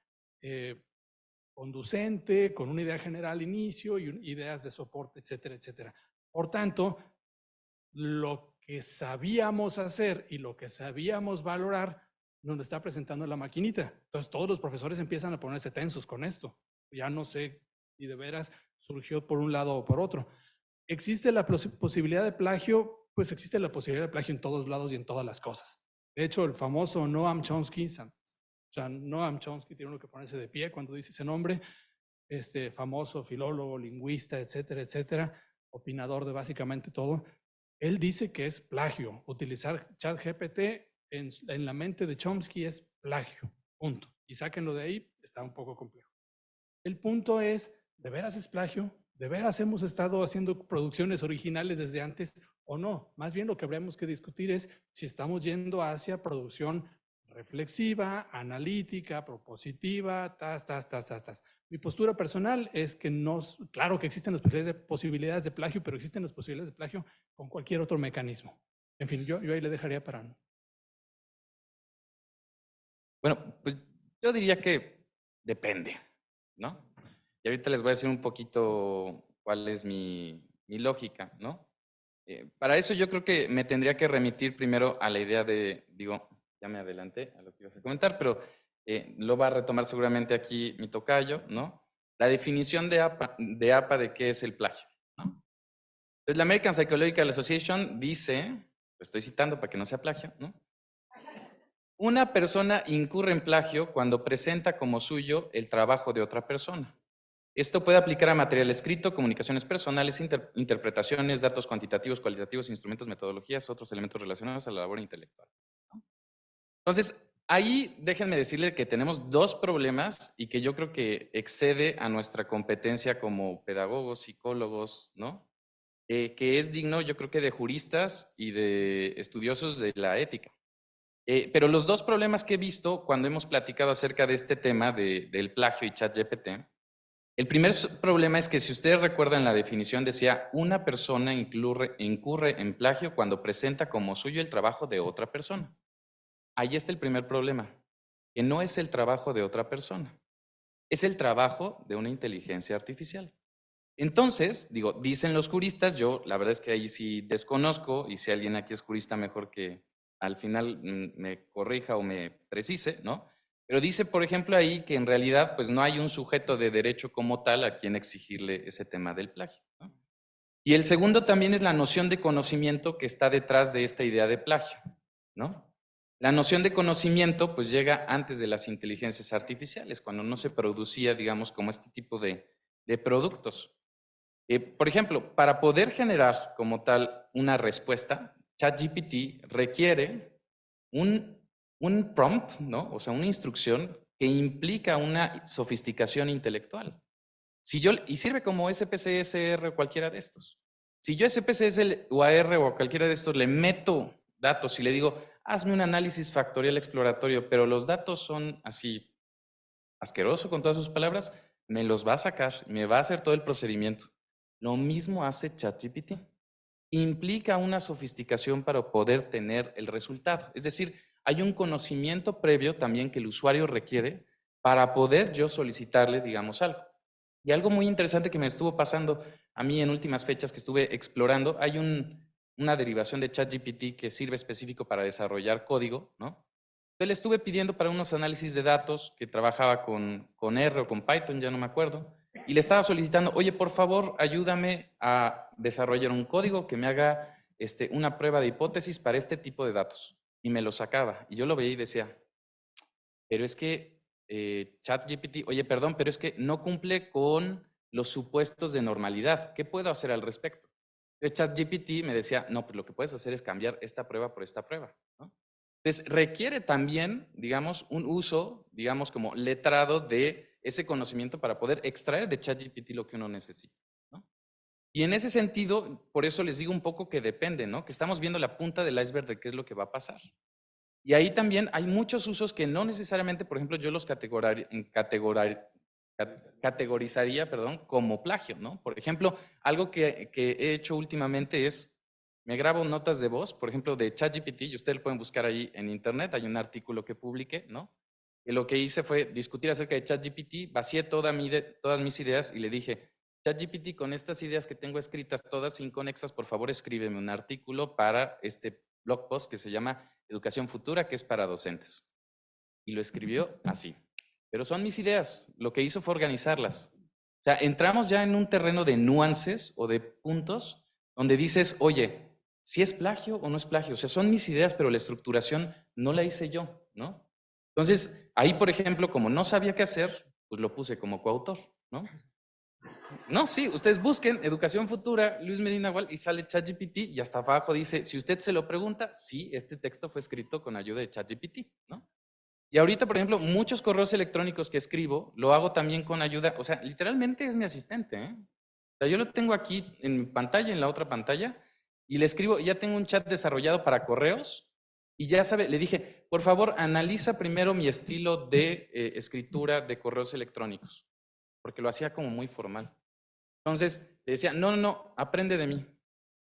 Speaker 3: conducente, con una idea general al inicio y ideas de soporte, etcétera, etcétera. Por tanto, lo que sabíamos hacer y lo que sabíamos valorar nos lo está presentando la maquinita. Entonces todos los profesores empiezan a ponerse tensos con esto. Ya no sé si de veras surgió por un lado o por otro. ¿Existe la posibilidad de plagio? Pues existe la posibilidad de plagio en todos lados y en todas las cosas. De hecho, el famoso Noam Chomsky, Noam Chomsky tiene uno que ponerse de pie cuando dice ese nombre, famoso filólogo, lingüista, etcétera, etcétera, opinador de básicamente todo. Él dice que es plagio. Utilizar ChatGPT en la mente de Chomsky es plagio, punto. Y sáquenlo de ahí, está un poco complejo. El punto es, ¿de veras es plagio? ¿De veras hemos estado haciendo producciones originales desde antes o no? Más bien lo que habríamos que discutir es si estamos yendo hacia producción reflexiva, analítica, propositiva, Mi postura personal es que no, claro que existen las posibilidades de plagio, pero existen las posibilidades de plagio con cualquier otro mecanismo. En fin, yo ahí le dejaría para...
Speaker 4: Bueno, pues yo diría que depende, ¿no? Y ahorita les voy a decir un poquito cuál es mi lógica, ¿no? Para eso yo creo que me tendría que remitir primero a la idea de, digo, ya me adelanté a lo que ibas a comentar, pero lo va a retomar seguramente aquí mi tocayo, ¿no? La definición de APA de qué es el plagio, ¿no? Entonces la American Psychological Association dice, lo estoy citando para que no sea plagio, ¿no? Una persona incurre en plagio cuando presenta como suyo el trabajo de otra persona. Esto puede aplicar a material escrito, comunicaciones personales, interpretaciones, datos cuantitativos, cualitativos, instrumentos, metodologías, otros elementos relacionados a la labor intelectual. Entonces, ahí déjenme decirle que tenemos dos problemas y que yo creo que excede a nuestra competencia como pedagogos, psicólogos, ¿no? Que es digno, yo creo que de juristas y de estudiosos de la ética. Pero los dos problemas que he visto cuando hemos platicado acerca de este tema del plagio y ChatGPT, el primer problema es que si ustedes recuerdan la definición decía, una persona incurre en plagio cuando presenta como suyo el trabajo de otra persona. Ahí está el primer problema, que no es el trabajo de otra persona, es el trabajo de una inteligencia artificial. Entonces, digo, dicen los juristas, yo la verdad es que ahí sí desconozco, y si alguien aquí es jurista mejor que al final me corrija o me precise, ¿no? Pero dice, por ejemplo, ahí que en realidad pues no hay un sujeto de derecho como tal a quien exigirle ese tema del plagio, ¿no? Y el segundo también es la noción de conocimiento que está detrás de esta idea de plagio, ¿no? La noción de conocimiento pues llega antes de las inteligencias artificiales, cuando no se producía, digamos, como este tipo de productos. Por ejemplo, para poder generar como tal una respuesta, ChatGPT requiere un prompt, ¿no? O sea, una instrucción que implica una sofisticación intelectual. Y sirve como SPSS, SR o cualquiera de estos. Si yo SPSS o AR o cualquiera de estos le meto datos y le digo, hazme un análisis factorial exploratorio, pero los datos son así asqueroso con todas sus palabras, me los va a sacar, me va a hacer todo el procedimiento. Lo mismo hace ChatGPT. Implica una sofisticación para poder tener el resultado. Es decir, hay un conocimiento previo también que el usuario requiere para poder yo solicitarle, digamos, algo. Y algo muy interesante que me estuvo pasando a mí en últimas fechas que estuve explorando, hay una derivación de ChatGPT que sirve específico para desarrollar código, ¿no? Entonces le estuve pidiendo para unos análisis de datos que trabajaba con R o con Python, ya no me acuerdo, y le estaba solicitando, oye, por favor, ayúdame a desarrollar un código que me haga una prueba de hipótesis para este tipo de datos. Y me lo sacaba. Y yo lo veía y decía, pero es que ChatGPT, oye, perdón, pero es que no cumple con los supuestos de normalidad. ¿Qué puedo hacer al respecto? Entonces ChatGPT me decía, no, pues lo que puedes hacer es cambiar esta prueba por esta prueba, ¿no? Entonces, requiere también, digamos, un uso, digamos, como letrado de ese conocimiento para poder extraer de ChatGPT lo que uno necesita, ¿no? Y en ese sentido, por eso les digo un poco que depende, ¿no? Que estamos viendo la punta del iceberg de qué es lo que va a pasar. Y ahí también hay muchos usos que no necesariamente, por ejemplo, yo los categorizaría, como plagio, ¿no? Por ejemplo, algo que he hecho últimamente es me grabo notas de voz, por ejemplo, de ChatGPT, y ustedes lo pueden buscar ahí en internet, hay un artículo que publiqué, ¿no? que lo que hice fue discutir acerca de ChatGPT, vacié todas mis ideas y le dije, ChatGPT, con estas ideas que tengo escritas, todas inconexas, por favor escríbeme un artículo para este blog post que se llama Educación Futura, que es para docentes. Y lo escribió así. Pero son mis ideas, lo que hizo fue organizarlas. O sea, entramos ya en un terreno de nuances o de puntos donde dices, oye, si es plagio o no es plagio. O sea, son mis ideas, pero la estructuración no la hice yo, ¿no? Entonces, ahí, por ejemplo, como no sabía qué hacer, pues lo puse como coautor, ¿no? No, sí, ustedes busquen Educación Futura, Luis Medina Gual, y sale ChatGPT y hasta abajo dice, si usted se lo pregunta, sí, este texto fue escrito con ayuda de ChatGPT, ¿no? Y ahorita, por ejemplo, muchos correos electrónicos que escribo, lo hago también con ayuda, o sea, literalmente es mi asistente, ¿eh? O sea, yo lo tengo aquí en mi pantalla, en la otra pantalla, y le escribo, ya tengo un chat desarrollado para correos, y ya sabe, le dije, por favor, analiza primero mi estilo de escritura de correos electrónicos, porque lo hacía como muy formal. Entonces, le decía, no, aprende de mí.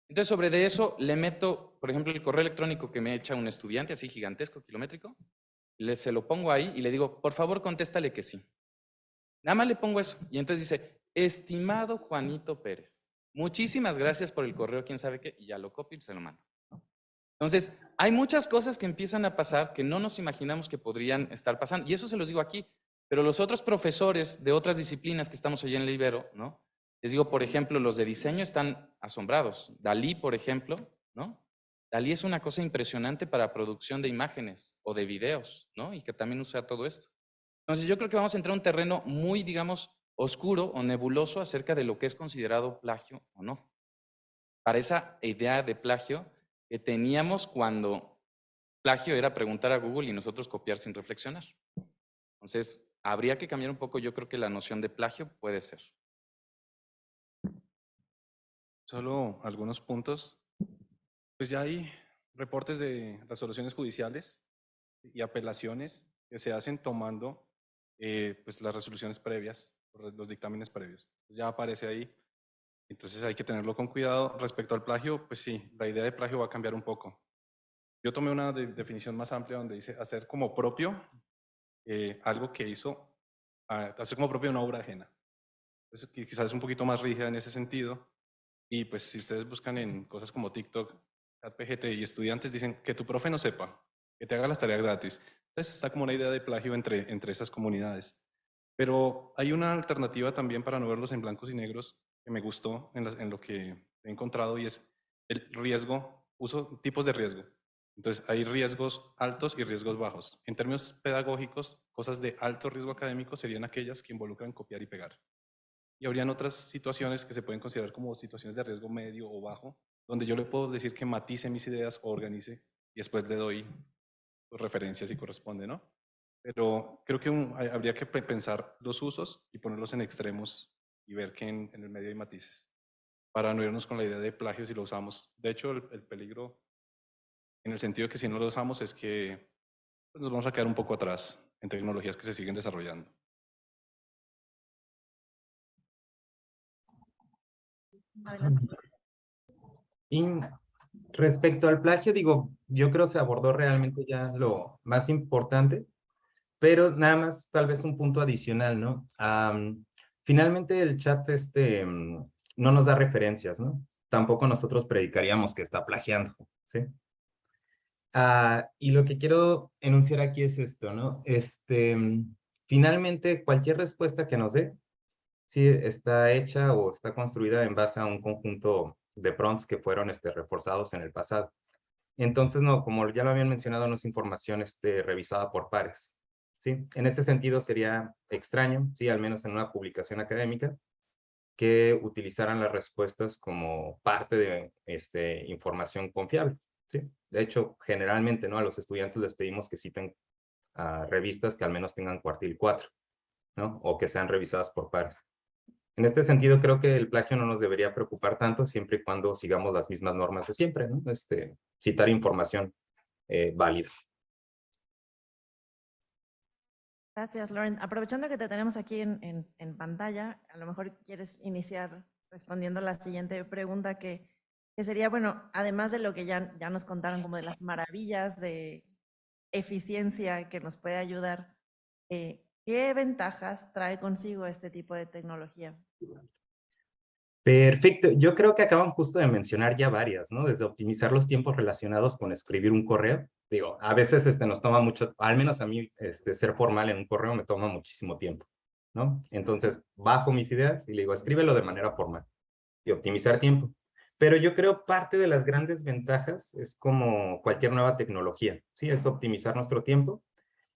Speaker 4: Entonces, sobre de eso, le meto, por ejemplo, el correo electrónico que me echa un estudiante, así gigantesco, kilométrico, se lo pongo ahí y le digo, por favor, contéstale que sí. Nada más le pongo eso. Y entonces dice, estimado Juanito Pérez, muchísimas gracias por el correo, quién sabe qué, y ya lo copio y se lo mando, ¿no? Entonces, hay muchas cosas que empiezan a pasar que no nos imaginamos que podrían estar pasando. Y eso se los digo aquí. Pero los otros profesores de otras disciplinas que estamos allá en la Ibero, ¿no? Les digo, por ejemplo, los de diseño están asombrados. Dalí, por ejemplo, ¿no? Dalí es una cosa impresionante para producción de imágenes o de videos, ¿no? Y que también usa todo esto. Entonces yo creo que vamos a entrar a un terreno muy, digamos, oscuro o nebuloso acerca de lo que es considerado plagio o no. Para esa idea de plagio que teníamos cuando plagio era preguntar a Google y nosotros copiar sin reflexionar. Entonces, habría que cambiar un poco, yo creo que la noción de plagio puede ser.
Speaker 2: Solo algunos puntos. Pues ya hay reportes de resoluciones judiciales y apelaciones que se hacen tomando pues las resoluciones previas, los dictámenes previos. Ya aparece ahí. Entonces hay que tenerlo con cuidado. Respecto al plagio, pues sí, la idea de plagio va a cambiar un poco. Yo tomé una definición más amplia donde dice hacer como propio algo que hizo, hacer como propio una obra ajena. Entonces, quizás es un poquito más rígida en ese sentido. Y pues si ustedes buscan en cosas como TikTok, ChatGPT y estudiantes dicen que tu profe no sepa, que te haga las tareas gratis. Entonces está como una idea de plagio entre esas comunidades. Pero hay una alternativa también para no verlos en blancos y negros que me gustó en lo que he encontrado y es el riesgo, tipos de riesgo. Entonces hay riesgos altos y riesgos bajos. En términos pedagógicos, cosas de alto riesgo académico serían aquellas que involucran copiar y pegar. Y habrían otras situaciones que se pueden considerar como situaciones de riesgo medio o bajo, donde yo le puedo decir que matice mis ideas o organice y después le doy referencias si corresponde, ¿no? Pero creo que habría que pensar los usos y ponerlos en extremos y ver que en el medio hay matices, para no irnos con la idea de plagio si lo usamos. De hecho, el peligro, en el sentido de que si no lo usamos, es que pues, nos vamos a quedar un poco atrás en tecnologías que se siguen desarrollando.
Speaker 1: Adelante.
Speaker 5: Y respecto al plagio, digo, yo creo se abordó realmente ya lo más importante, pero nada más tal vez un punto adicional, ¿no? Finalmente el chat no nos da referencias, ¿no? Tampoco nosotros predicaríamos que está plagiando, ¿sí? Y lo que quiero enunciar aquí es esto, ¿no? Finalmente cualquier respuesta que nos dé, sí está hecha o está construida en base a un conjunto de prompts que fueron reforzados en el pasado. Entonces, no, como ya lo habían mencionado, no es información revisada por pares, ¿sí? En ese sentido sería extraño, sí, al menos en una publicación académica, que utilizaran las respuestas como parte de información confiable, ¿sí? De hecho, generalmente, ¿no? A los estudiantes les pedimos que citen revistas que al menos tengan cuartil 4, ¿no? O que sean revisadas por pares. En este sentido, creo que el plagio no nos debería preocupar tanto siempre y cuando sigamos las mismas normas de siempre, ¿no? Citar información válida.
Speaker 1: Gracias, Lauren. Aprovechando que te tenemos aquí en pantalla, a lo mejor quieres iniciar respondiendo la siguiente pregunta que sería, bueno, además de lo que ya nos contaron como de las maravillas de eficiencia que nos puede ayudar ¿Qué ventajas trae consigo este tipo de tecnología?
Speaker 5: Perfecto. Yo creo que acaban justo de mencionar ya varias, ¿no? Desde optimizar los tiempos relacionados con escribir un correo. Digo, a veces nos toma mucho, al menos a mí, ser formal en un correo me toma muchísimo tiempo, ¿no? Entonces, bajo mis ideas y le digo, escríbelo de manera formal y optimizar tiempo. Pero yo creo parte de las grandes ventajas es como cualquier nueva tecnología, ¿sí? Es optimizar nuestro tiempo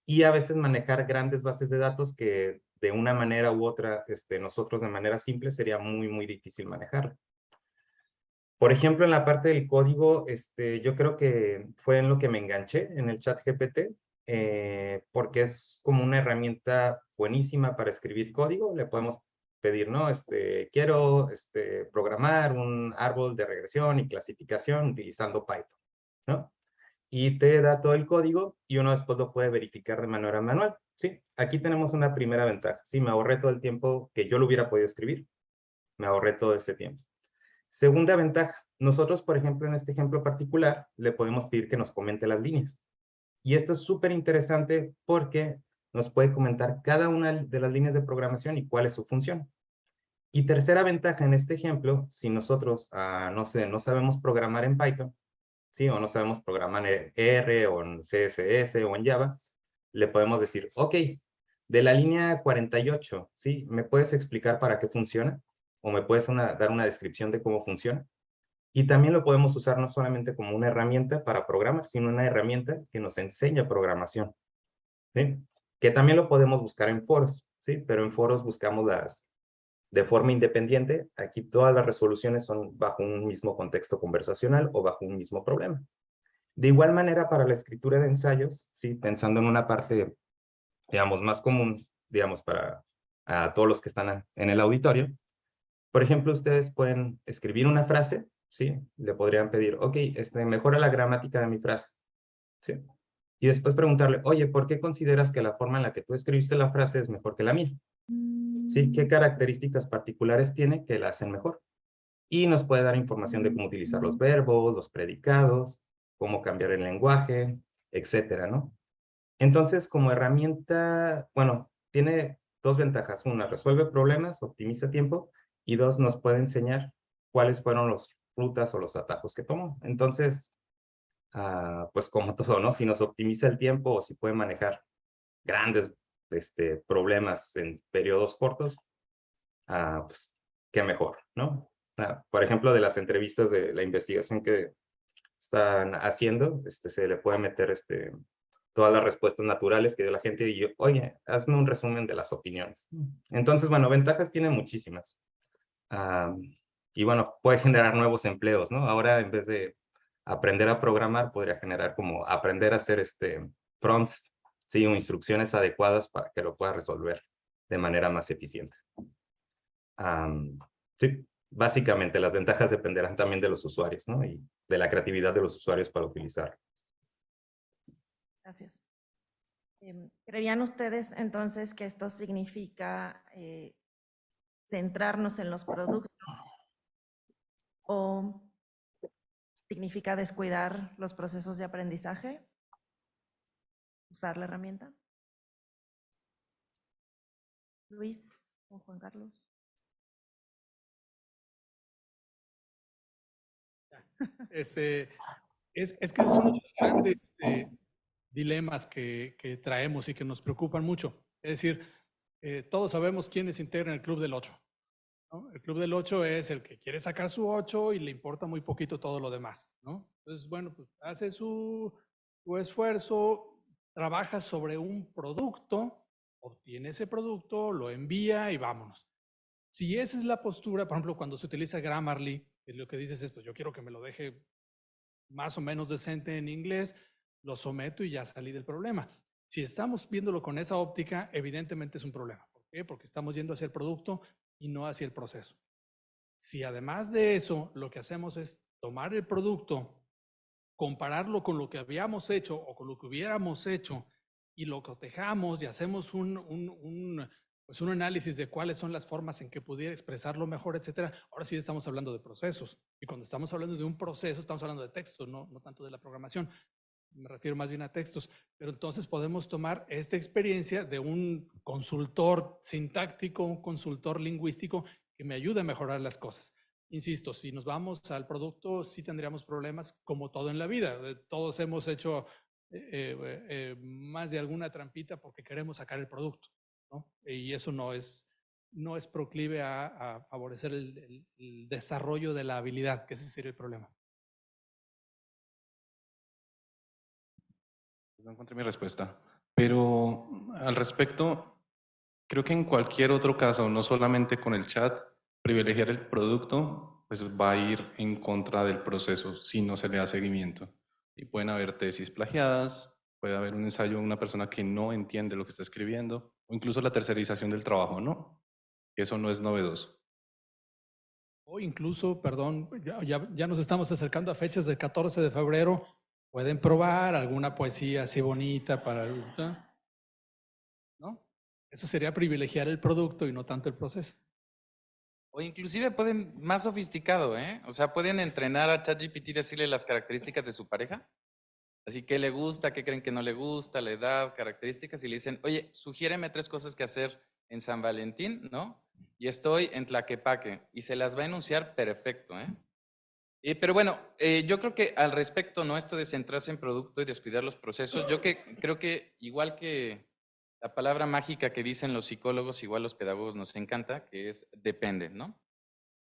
Speaker 5: y a veces manejar grandes bases de datos que de una manera u otra, nosotros de manera simple sería muy, muy difícil manejar. Por ejemplo, en la parte del código, yo creo que fue en lo que me enganché en el chat GPT, porque es como una herramienta buenísima para escribir código. Le podemos pedir, ¿no? Quiero programar un árbol de regresión y clasificación utilizando Python, ¿no? Y te da todo el código y uno después lo puede verificar de manera manual. Sí, aquí tenemos una primera ventaja. Sí, me ahorré todo el tiempo que yo lo hubiera podido escribir. Me ahorré todo ese tiempo. Segunda ventaja. Nosotros, por ejemplo, en este ejemplo particular, le podemos pedir que nos comente las líneas. Y esto es súper interesante porque nos puede comentar cada una de las líneas de programación y cuál es su función. Y tercera ventaja en este ejemplo, si nosotros, no sé, no sabemos programar en Python, ¿sí? O no sabemos programar en R o en CSS o en Java, le podemos decir, ok, de la línea 48, ¿sí? ¿Me puedes explicar para qué funciona? ¿O me puedes dar una descripción de cómo funciona? Y también lo podemos usar no solamente como una herramienta para programar, sino una herramienta que nos enseña programación, ¿sí? Que también lo podemos buscar en foros, ¿sí? Pero en foros buscamos de forma independiente. Aquí todas las resoluciones son bajo un mismo contexto conversacional o bajo un mismo problema. De igual manera, para la escritura de ensayos, ¿sí? Pensando en una parte, digamos, más común, digamos, para todos los que están en el auditorio, por ejemplo, ustedes pueden escribir una frase, ¿sí? Le podrían pedir, ok, mejora la gramática de mi frase, ¿sí? Y después preguntarle, oye, ¿por qué consideras que la forma en la que tú escribiste la frase es mejor que la mía? ¿Sí? ¿Qué características particulares tiene que la hacen mejor? Y nos puede dar información de cómo utilizar los verbos, los predicados, cómo cambiar el lenguaje, etcétera, ¿no? Entonces, como herramienta, bueno, tiene dos ventajas. Una, resuelve problemas, optimiza tiempo, y dos, nos puede enseñar cuáles fueron las rutas o los atajos que tomó. Entonces, pues como todo, ¿no? Si nos optimiza el tiempo o si puede manejar grandes problemas en periodos cortos, pues qué mejor, ¿no? Por ejemplo, de las entrevistas de la investigación que están haciendo, se le puede meter todas las respuestas naturales que dio la gente y yo, oye, hazme un resumen de las opiniones. Entonces, bueno, ventajas tiene muchísimas. Y bueno, puede generar nuevos empleos, ¿no? Ahora, en vez de aprender a programar, podría generar como aprender a hacer prompts, ¿sí? O instrucciones adecuadas para que lo pueda resolver de manera más eficiente. Sí, básicamente las ventajas dependerán también de los usuarios, ¿no? Y de la creatividad de los usuarios para utilizar.
Speaker 1: Gracias. ¿Creerían ustedes entonces que esto significa centrarnos en los productos o significa descuidar los procesos de aprendizaje? ¿Usar la herramienta? Luis o Juan Carlos.
Speaker 3: Es que ese es uno de los grandes dilemas que traemos y que nos preocupan mucho. Es decir, todos sabemos quiénes integran el Club del 8, ¿no? El Club del 8 es el que quiere sacar su 8 y le importa muy poquito todo lo demás, ¿no? Entonces, bueno, pues hace su esfuerzo, trabaja sobre un producto, obtiene ese producto, lo envía y vámonos. Si esa es la postura, por ejemplo, cuando se utiliza Grammarly, lo que dices es, pues yo quiero que me lo deje más o menos decente en inglés, lo someto y ya salí del problema. Si estamos viéndolo con esa óptica, evidentemente es un problema. ¿Por qué? Porque estamos yendo hacia el producto y no hacia el proceso. Si además de eso, lo que hacemos es tomar el producto, compararlo con lo que habíamos hecho o con lo que hubiéramos hecho y lo cotejamos y hacemos pues un análisis de cuáles son las formas en que pudiera expresarlo mejor, etcétera. Ahora sí estamos hablando de procesos. Y cuando estamos hablando de un proceso, estamos hablando de texto, no tanto de la programación. me refiero más bien a textos, pero entonces podemos tomar esta experiencia de un consultor sintáctico, un consultor lingüístico que me ayude a mejorar las cosas. Insisto, si nos vamos al producto, sí tendríamos problemas como todo en la vida. Todos hemos hecho más de alguna trampita porque queremos sacar el producto, ¿no? Y eso no es proclive a favorecer el desarrollo de la habilidad, que ese sería el problema.
Speaker 2: No encontré mi respuesta, pero al respecto, creo que en cualquier otro caso, no solamente con el chat, privilegiar el producto, pues va a ir en contra del proceso si no se le da seguimiento. Y pueden haber tesis plagiadas, puede haber un ensayo de una persona que no entiende lo que está escribiendo, o incluso la tercerización del trabajo, ¿no? Eso no es novedoso.
Speaker 3: O incluso, perdón, ya nos estamos acercando a fechas del 14 de febrero. Pueden probar alguna poesía así bonita para el, ¿no? Eso sería privilegiar el producto y no tanto el proceso.
Speaker 4: O inclusive pueden, más sofisticado, ¿eh? O sea, pueden entrenar a ChatGPT y decirle las características de su pareja. Así que le gusta, qué creen que no le gusta, la edad, características, y le dicen, oye, sugiéreme 3 cosas que hacer en San Valentín, ¿no? Y estoy en Tlaquepaque, y se las va a enunciar perfecto, ¿eh? Pero bueno, yo creo que al respecto, ¿no? Esto de centrarse en producto y descuidar los procesos, yo creo que igual que la palabra mágica que dicen los psicólogos, igual los pedagogos nos encanta, que es depende, ¿no?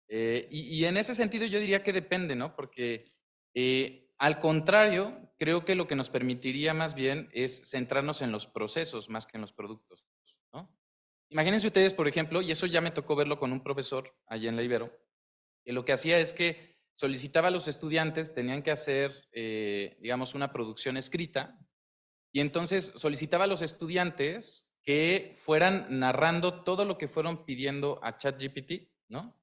Speaker 4: Y en ese sentido yo diría que depende, ¿no? Porque al contrario, creo que lo que nos permitiría más bien es centrarnos en los procesos más que en los productos, ¿no? Imagínense ustedes, por ejemplo, y eso ya me tocó verlo con un profesor allá en la Ibero, que lo que hacía es que solicitaba a los estudiantes, tenían que hacer, digamos, una producción escrita, y entonces solicitaba a los estudiantes que fueran narrando todo lo que fueron pidiendo a ChatGPT, ¿no?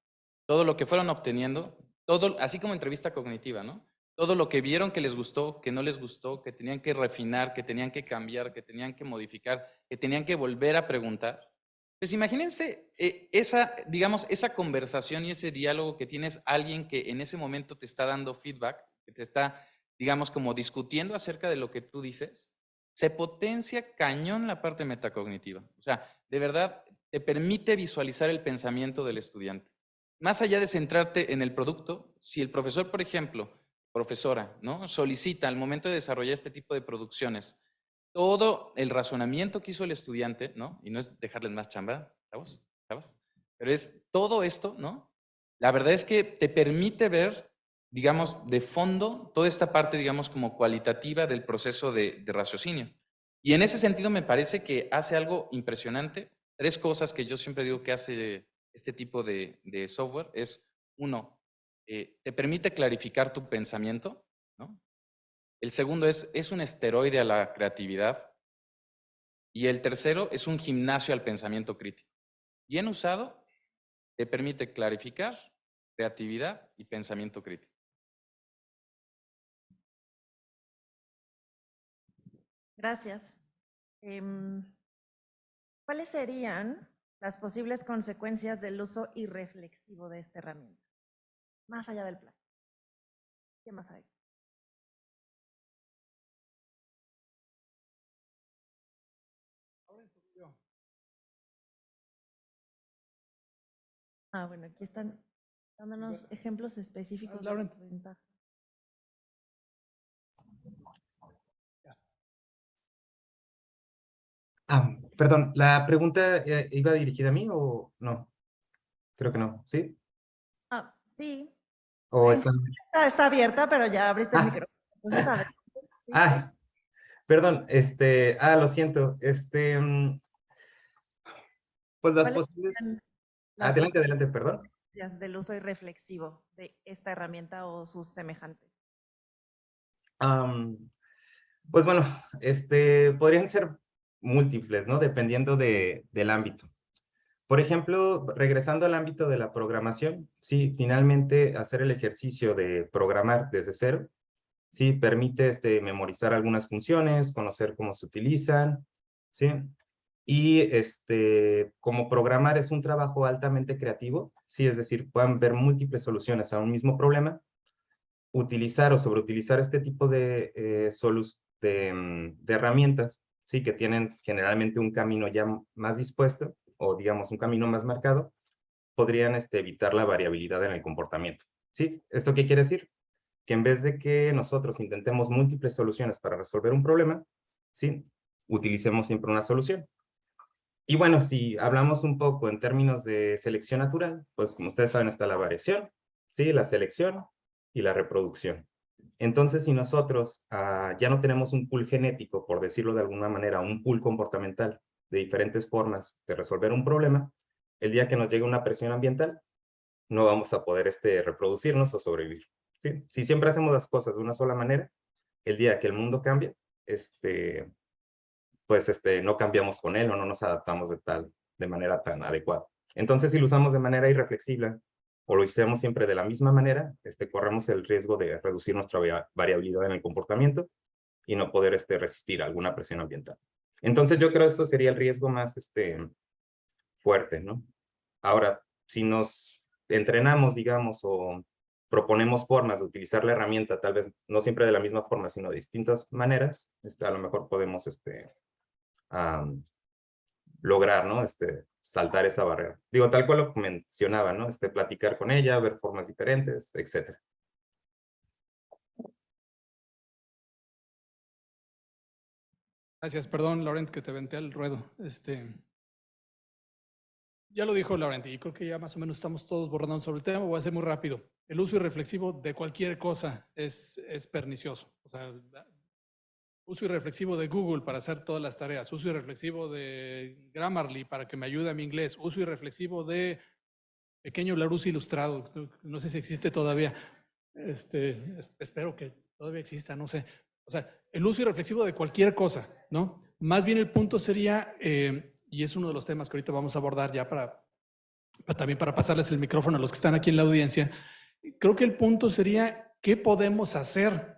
Speaker 4: Todo lo que fueron obteniendo, todo, así como entrevista cognitiva, ¿no? Todo lo que vieron que les gustó, que no les gustó, que tenían que refinar, que tenían que cambiar, que tenían que modificar, que tenían que volver a preguntar. Pues imagínense esa, digamos, esa conversación y ese diálogo que tienes alguien que en ese momento te está dando feedback, que te está, digamos, como discutiendo acerca de lo que tú dices, se potencia cañón la parte metacognitiva. O sea, de verdad, te permite visualizar el pensamiento del estudiante. Más allá de centrarte en el producto, si el profesor, por ejemplo, profesora, ¿no? Solicita al momento de desarrollar este tipo de producciones todo el razonamiento que hizo el estudiante, ¿no? Y no es dejarles más chamba, ¿sabes? Pero es todo esto, ¿no? La verdad es que te permite ver, digamos, de fondo toda esta parte, digamos, como cualitativa del proceso de raciocinio. Y en ese sentido me parece que hace algo impresionante. 3 cosas que yo siempre digo que hace este tipo de software es, 1, te permite clarificar tu pensamiento, ¿no? El segundo es un esteroide a la creatividad. Y el tercero es un gimnasio al pensamiento crítico. Bien usado, te permite clarificar, creatividad y pensamiento crítico.
Speaker 1: Gracias. ¿Cuáles serían las posibles consecuencias del uso irreflexivo de esta herramienta? Más allá del plan. ¿Qué más hay? Bueno, aquí están dándonos ejemplos específicos de las ventajas.
Speaker 5: Perdón, ¿la pregunta iba dirigida a mí o no? Creo que no, ¿sí?
Speaker 1: Sí.
Speaker 5: ¿O está...
Speaker 1: Está abierta, pero ya abriste el micrófono. Entonces, adelante. Sí.
Speaker 5: Perdón, lo siento, pues las posibles... Adelante, perdón.
Speaker 1: Del uso irreflexivo de esta herramienta o sus semejantes.
Speaker 5: Pues bueno, podrían ser múltiples, ¿no? Dependiendo del ámbito. Por ejemplo, regresando al ámbito de la programación, sí, finalmente hacer el ejercicio de programar desde cero, sí, permite memorizar algunas funciones, conocer cómo se utilizan, sí. Y como programar es un trabajo altamente creativo, sí, es decir, pueden ver múltiples soluciones a un mismo problema, utilizar o sobreutilizar este tipo de de herramientas, sí, que tienen generalmente un camino ya más dispuesto, o digamos un camino más marcado, podrían evitar la variabilidad en el comportamiento. ¿Sí? ¿Esto qué quiere decir? Que en vez de que nosotros intentemos múltiples soluciones para resolver un problema, ¿sí? Utilicemos siempre una solución. Y bueno, si hablamos un poco en términos de selección natural, pues como ustedes saben está la variación, ¿sí? La selección y la reproducción. Entonces, si nosotros ya no tenemos un pool genético, por decirlo de alguna manera, un pool comportamental de diferentes formas de resolver un problema, el día que nos llegue una presión ambiental, no vamos a poder reproducirnos o sobrevivir. ¿Sí? Si siempre hacemos las cosas de una sola manera, el día que el mundo cambie, pues no cambiamos con él o no nos adaptamos de manera tan adecuada. Entonces, si lo usamos de manera irreflexiva o lo hacemos siempre de la misma manera, corremos el riesgo de reducir nuestra variabilidad en el comportamiento y no poder resistir a alguna presión ambiental. Entonces, yo creo que eso sería el riesgo más fuerte, ¿no? Ahora, si nos entrenamos, digamos, o proponemos formas de utilizar la herramienta, tal vez no siempre de la misma forma, sino de distintas maneras, a lo mejor podemos lograr, ¿no? Saltar esa barrera. Digo, tal cual lo mencionaba, ¿no? Platicar con ella, ver formas diferentes, etc.
Speaker 3: Gracias, perdón, Laurent, que te aventé al ruedo. Ya lo dijo Laurent, y creo que ya más o menos estamos todos borrando sobre el tema. Voy a ser muy rápido. El uso irreflexivo de cualquier cosa es pernicioso. O sea, uso irreflexivo de Google para hacer todas las tareas, uso irreflexivo de Grammarly para que me ayude a mi inglés, uso irreflexivo de Pequeño Larousse Ilustrado, no sé si existe todavía, espero que todavía exista, no sé. O sea, el uso irreflexivo de cualquier cosa, ¿no? Más bien el punto sería, y es uno de los temas que ahorita vamos a abordar ya también para pasarles el micrófono a los que están aquí en la audiencia, creo que el punto sería, ¿qué podemos hacer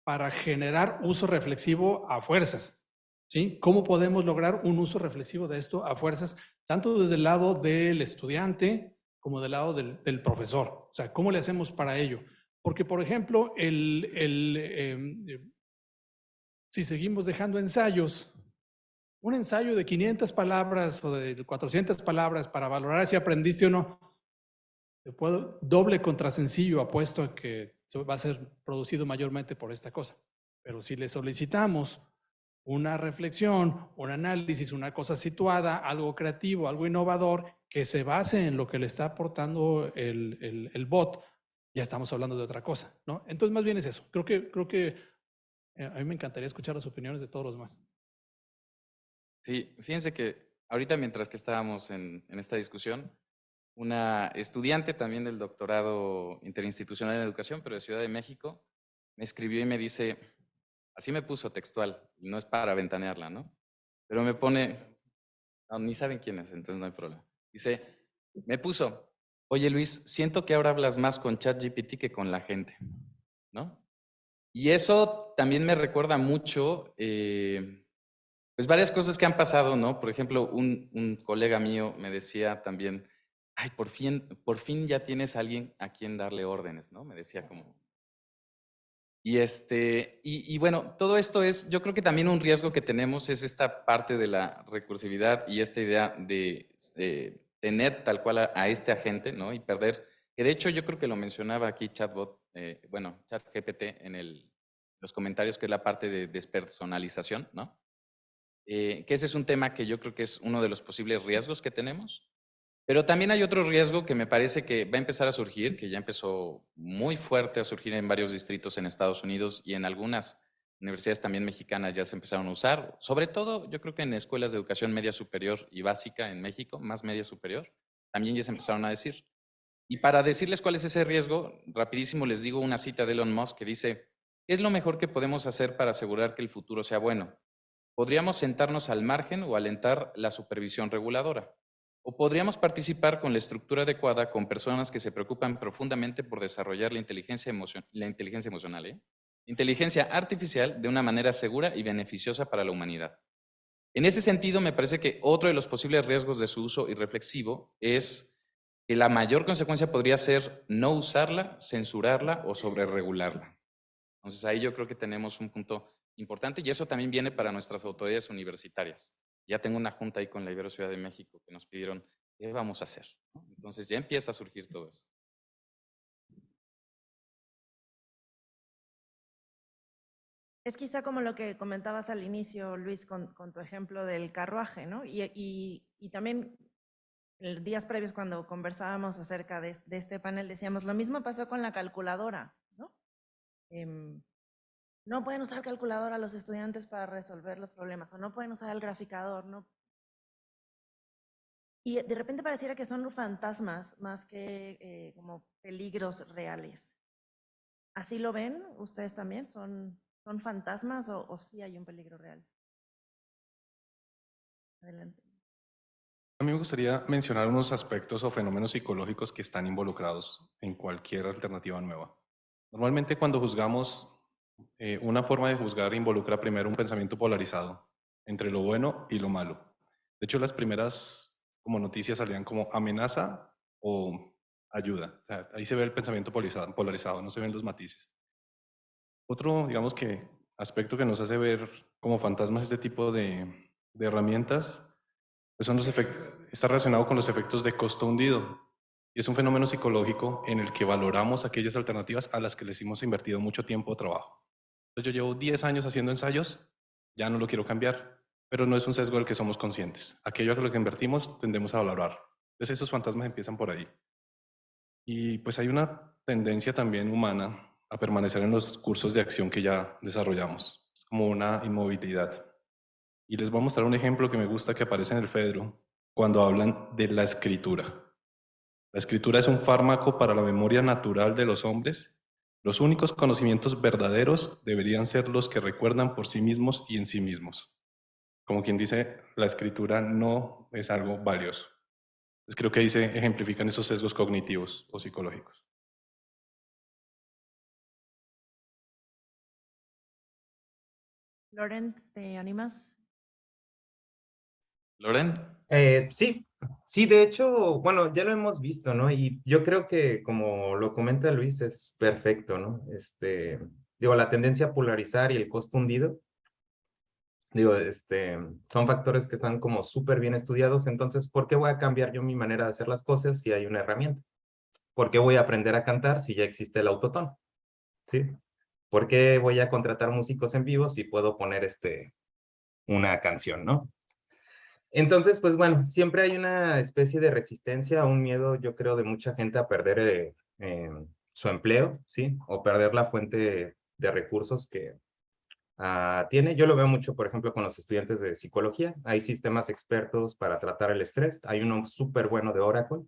Speaker 3: para generar uso reflexivo a fuerzas? ¿Sí? ¿Cómo podemos lograr un uso reflexivo de esto a fuerzas, tanto desde el lado del estudiante como del lado del profesor? O sea, ¿cómo le hacemos para ello? Porque, por ejemplo, si seguimos dejando ensayos, un ensayo de 500 palabras o de 400 palabras para valorar si aprendiste o no, doble contra sencillo, apuesto a que va a ser producido mayormente por esta cosa. Pero si le solicitamos una reflexión, un análisis, una cosa situada, algo creativo, algo innovador, que se base en lo que le está aportando el bot, ya estamos hablando de otra cosa, ¿no? Entonces, más bien es eso. Creo que a mí me encantaría escuchar las opiniones de todos los demás.
Speaker 4: Sí, fíjense que ahorita mientras que estábamos en esta discusión, una estudiante también del doctorado interinstitucional en educación, pero de Ciudad de México, me escribió y me dice, así me puso textual, y no es para ventanearla, ¿no? Pero me pone, no, ni saben quién es, entonces no hay problema. Dice, me puso, oye Luis, siento que ahora hablas más con ChatGPT que con la gente, ¿no? Y eso también me recuerda mucho, pues varias cosas que han pasado, ¿no? Por ejemplo, un colega mío me decía también, ay, por fin ya tienes a alguien a quien darle órdenes, ¿no? Me decía como. Y bueno, todo esto es, yo creo que también un riesgo que tenemos es esta parte de la recursividad y esta idea de tener tal cual a este agente, ¿no? Y perder, que de hecho yo creo que lo mencionaba aquí ChatGPT en los comentarios, que es la parte de despersonalización, ¿no? Que ese es un tema que yo creo que es uno de los posibles riesgos que tenemos. Pero también hay otro riesgo que me parece que va a empezar a surgir, que ya empezó muy fuerte a surgir en varios distritos en Estados Unidos y en algunas universidades también mexicanas ya se empezaron a usar, sobre todo yo creo que en escuelas de educación media superior y básica en México, más media superior, también ya se empezaron a decir. Y para decirles cuál es ese riesgo, rapidísimo les digo una cita de Elon Musk que dice, ¿qué es lo mejor que podemos hacer para asegurar que el futuro sea bueno? Podríamos sentarnos al margen o alentar la supervisión reguladora. O podríamos participar con la estructura adecuada con personas que se preocupan profundamente por desarrollar la inteligencia emocional, inteligencia artificial de una manera segura y beneficiosa para la humanidad. En ese sentido, me parece que otro de los posibles riesgos de su uso irreflexivo es que la mayor consecuencia podría ser no usarla, censurarla o sobreregularla. Entonces ahí yo creo que tenemos un punto importante y eso también viene para nuestras autoridades universitarias. Ya tengo una junta ahí con la Ibero Ciudad de México que nos pidieron, ¿qué vamos a hacer? ¿no? Entonces ya empieza a surgir todo eso.
Speaker 1: Es quizá como lo que comentabas al inicio, Luis, con tu ejemplo del carruaje, ¿no? Y también días previos cuando conversábamos acerca de este panel decíamos, lo mismo pasó con la calculadora, ¿no? No pueden usar calculadora los estudiantes para resolver los problemas, o no pueden usar el graficador, ¿no? Y de repente pareciera que son fantasmas más que como peligros reales. ¿Así lo ven ustedes también? ¿Son fantasmas o sí hay un peligro real? Adelante.
Speaker 2: A mí me gustaría mencionar unos aspectos o fenómenos psicológicos que están involucrados en cualquier alternativa nueva. Normalmente cuando juzgamos, una forma de juzgar involucra primero un pensamiento polarizado entre lo bueno y lo malo. De hecho, las primeras como noticias salían como amenaza o ayuda. O sea, ahí se ve el pensamiento polarizado, no se ven los matices. Otro, digamos que, aspecto que nos hace ver como fantasmas este tipo de herramientas pues está relacionado con los efectos de costo hundido. Y es un fenómeno psicológico en el que valoramos aquellas alternativas a las que les hemos invertido mucho tiempo o trabajo. Entonces yo llevo 10 años haciendo ensayos, ya no lo quiero cambiar, pero no es un sesgo del que somos conscientes. Aquello a lo que invertimos tendemos a valorar. Entonces esos fantasmas empiezan por ahí. Y pues hay una tendencia también humana a permanecer en los cursos de acción que ya desarrollamos. Es como una inmovilidad. Y les voy a mostrar un ejemplo que me gusta que aparece en el Fedro cuando hablan de la escritura. La escritura es un fármaco para la memoria natural de los hombres. Los únicos conocimientos verdaderos deberían ser los que recuerdan por sí mismos y en sí mismos. Como quien dice, la escritura no es algo valioso. Entonces creo que ahí se ejemplifican esos sesgos cognitivos o psicológicos.
Speaker 1: Laurent, ¿te animas?
Speaker 4: Loren,
Speaker 5: Sí, sí, de hecho, bueno, ya lo hemos visto, ¿no? Y yo creo que como lo comenta Luis, es perfecto, ¿no? Digo, la tendencia a polarizar y el costo hundido, digo, son factores que están como súper bien estudiados, entonces, ¿por qué voy a cambiar yo mi manera de hacer las cosas si hay una herramienta? ¿Por qué voy a aprender a cantar si ya existe el autotune? ¿Sí? ¿Por qué voy a contratar músicos en vivo si puedo poner una canción, ¿no? Entonces, pues bueno, siempre hay una especie de resistencia, un miedo, yo creo, de mucha gente a perder su empleo, ¿sí? O perder la fuente de recursos que tiene. Yo lo veo mucho, por ejemplo, con los estudiantes de psicología. Hay sistemas expertos para tratar el estrés. Hay uno súper bueno de Oracle,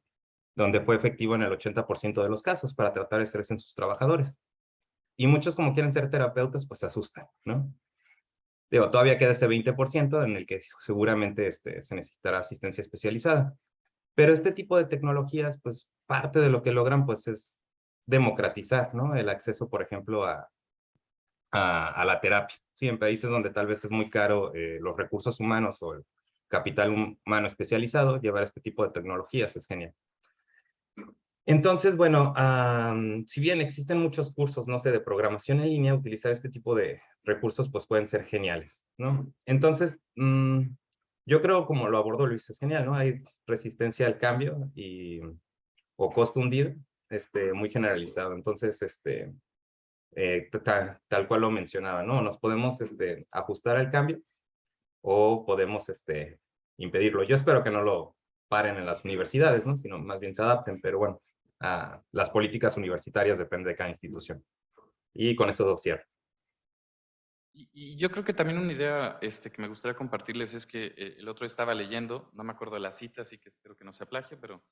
Speaker 5: donde fue efectivo en el 80% de los casos para tratar estrés en sus trabajadores. Y muchos, como quieren ser terapeutas, pues se asustan, ¿no? Digo, todavía queda ese 20% en el que seguramente se necesitará asistencia especializada. Pero este tipo de tecnologías, pues parte de lo que logran, pues es democratizar, ¿no? El acceso, por ejemplo, a la terapia. Sí, en países donde tal vez es muy caro los recursos humanos o el capital humano especializado, llevar este tipo de tecnologías es genial. Entonces, bueno, si bien existen muchos cursos, no sé, de programación en línea, utilizar este tipo de recursos pues pueden ser geniales, ¿no? Entonces, yo creo como lo abordó Luis, es genial, ¿no? Hay resistencia al cambio o costo hundido, muy generalizado. Entonces, tal cual lo mencionaba, ¿no? Nos podemos ajustar al cambio o podemos impedirlo. Yo espero que no lo paren en las universidades, ¿no? Sino más bien se adapten, pero bueno, las políticas universitarias dependen de cada institución. Y con eso cierro.
Speaker 4: y yo creo que también una idea que me gustaría compartirles es que el otro estaba leyendo, no me acuerdo de la cita, así que espero que no sea plagio, pero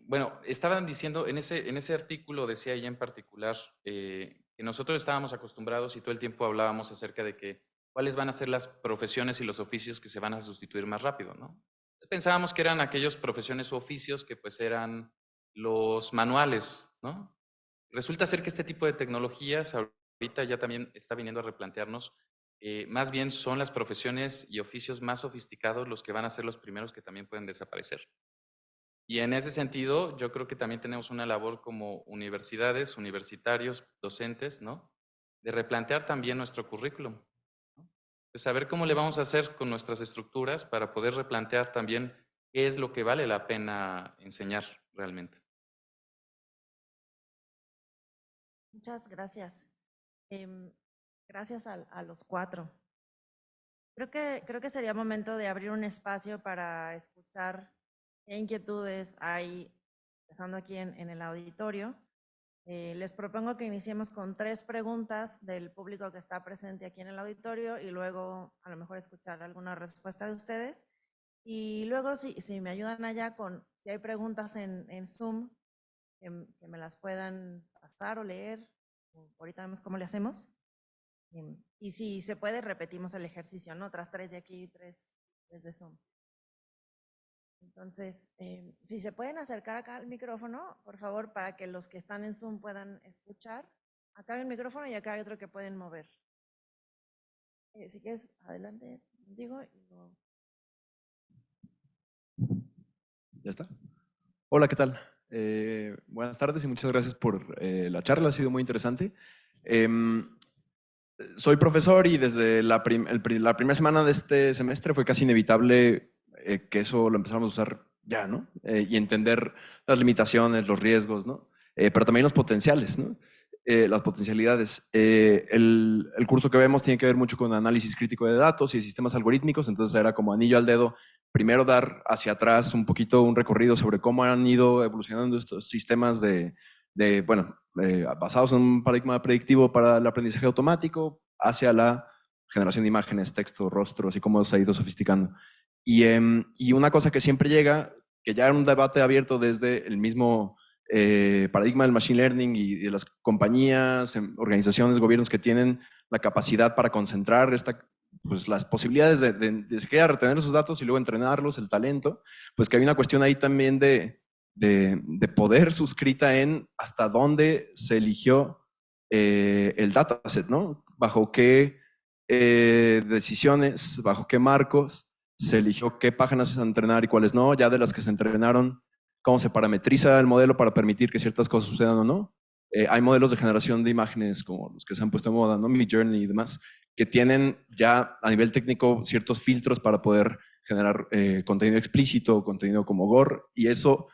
Speaker 4: bueno, estaban diciendo, en ese artículo decía ella en particular que nosotros estábamos acostumbrados y todo el tiempo hablábamos acerca de que cuáles van a ser las profesiones y los oficios que se van a sustituir más rápido, ¿no? Pensábamos que eran aquellos profesiones u oficios que pues eran los manuales, ¿no? Resulta ser que este tipo de tecnologías ahorita ya también está viniendo a replantearnos, más bien son las profesiones y oficios más sofisticados los que van a ser los primeros que también pueden desaparecer. Y en ese sentido, yo creo que también tenemos una labor como universidades, universitarios, docentes, ¿no? de replantear también nuestro currículum. ¿No? Pues saber cómo le vamos a hacer con nuestras estructuras para poder replantear también qué es lo que vale la pena enseñar realmente.
Speaker 1: Muchas gracias. Gracias a los cuatro. Creo que sería momento de abrir un espacio para escuchar qué inquietudes hay, empezando aquí en el auditorio. Les propongo que iniciemos con 3 preguntas del público que está presente aquí en el auditorio y luego a lo mejor escuchar alguna respuesta de ustedes. Y luego, si me ayudan allá con, si hay preguntas en Zoom, que me las puedan pasar o leer, o ahorita vemos cómo le hacemos. Y si se puede, repetimos el ejercicio, ¿no? Otras 3 de aquí y 3 de Zoom. Entonces, si se pueden acercar acá al micrófono, por favor, para que los que están en Zoom puedan escuchar. Acá hay un micrófono y acá hay otro que pueden mover. Si quieres, adelante, digo.
Speaker 6: ¿Ya está? Hola, ¿qué tal? Buenas tardes y muchas gracias por la charla, ha sido muy interesante. Soy profesor y desde la primera semana de este semestre fue casi inevitable que eso lo empezáramos a usar ya, ¿no? Y entender las limitaciones, los riesgos, ¿no? Pero también los potenciales, ¿no? Las potencialidades. El curso que vemos tiene que ver mucho con análisis crítico de datos y sistemas algorítmicos, entonces era como anillo al dedo, primero dar hacia atrás un poquito un recorrido sobre cómo han ido evolucionando estos sistemas basados en un paradigma predictivo para el aprendizaje automático hacia la generación de imágenes, texto, rostros y cómo se ha ido sofisticando. Y una cosa que siempre llega, que ya era un debate abierto desde el mismo paradigma del machine learning y de las compañías, organizaciones, gobiernos que tienen la capacidad para concentrar las posibilidades de siquiera retener esos datos y luego entrenarlos, el talento, pues que hay una cuestión ahí también de poder suscrita en hasta dónde se eligió el dataset, ¿no? Bajo qué decisiones, bajo qué marcos se eligió qué páginas se entrenar y cuáles no, ya de las que se entrenaron, cómo se parametriza el modelo para permitir que ciertas cosas sucedan o no. Hay modelos de generación de imágenes como los que se han puesto de moda, ¿no? Midjourney y demás, que tienen ya a nivel técnico ciertos filtros para poder generar contenido explícito, contenido como gore, y eso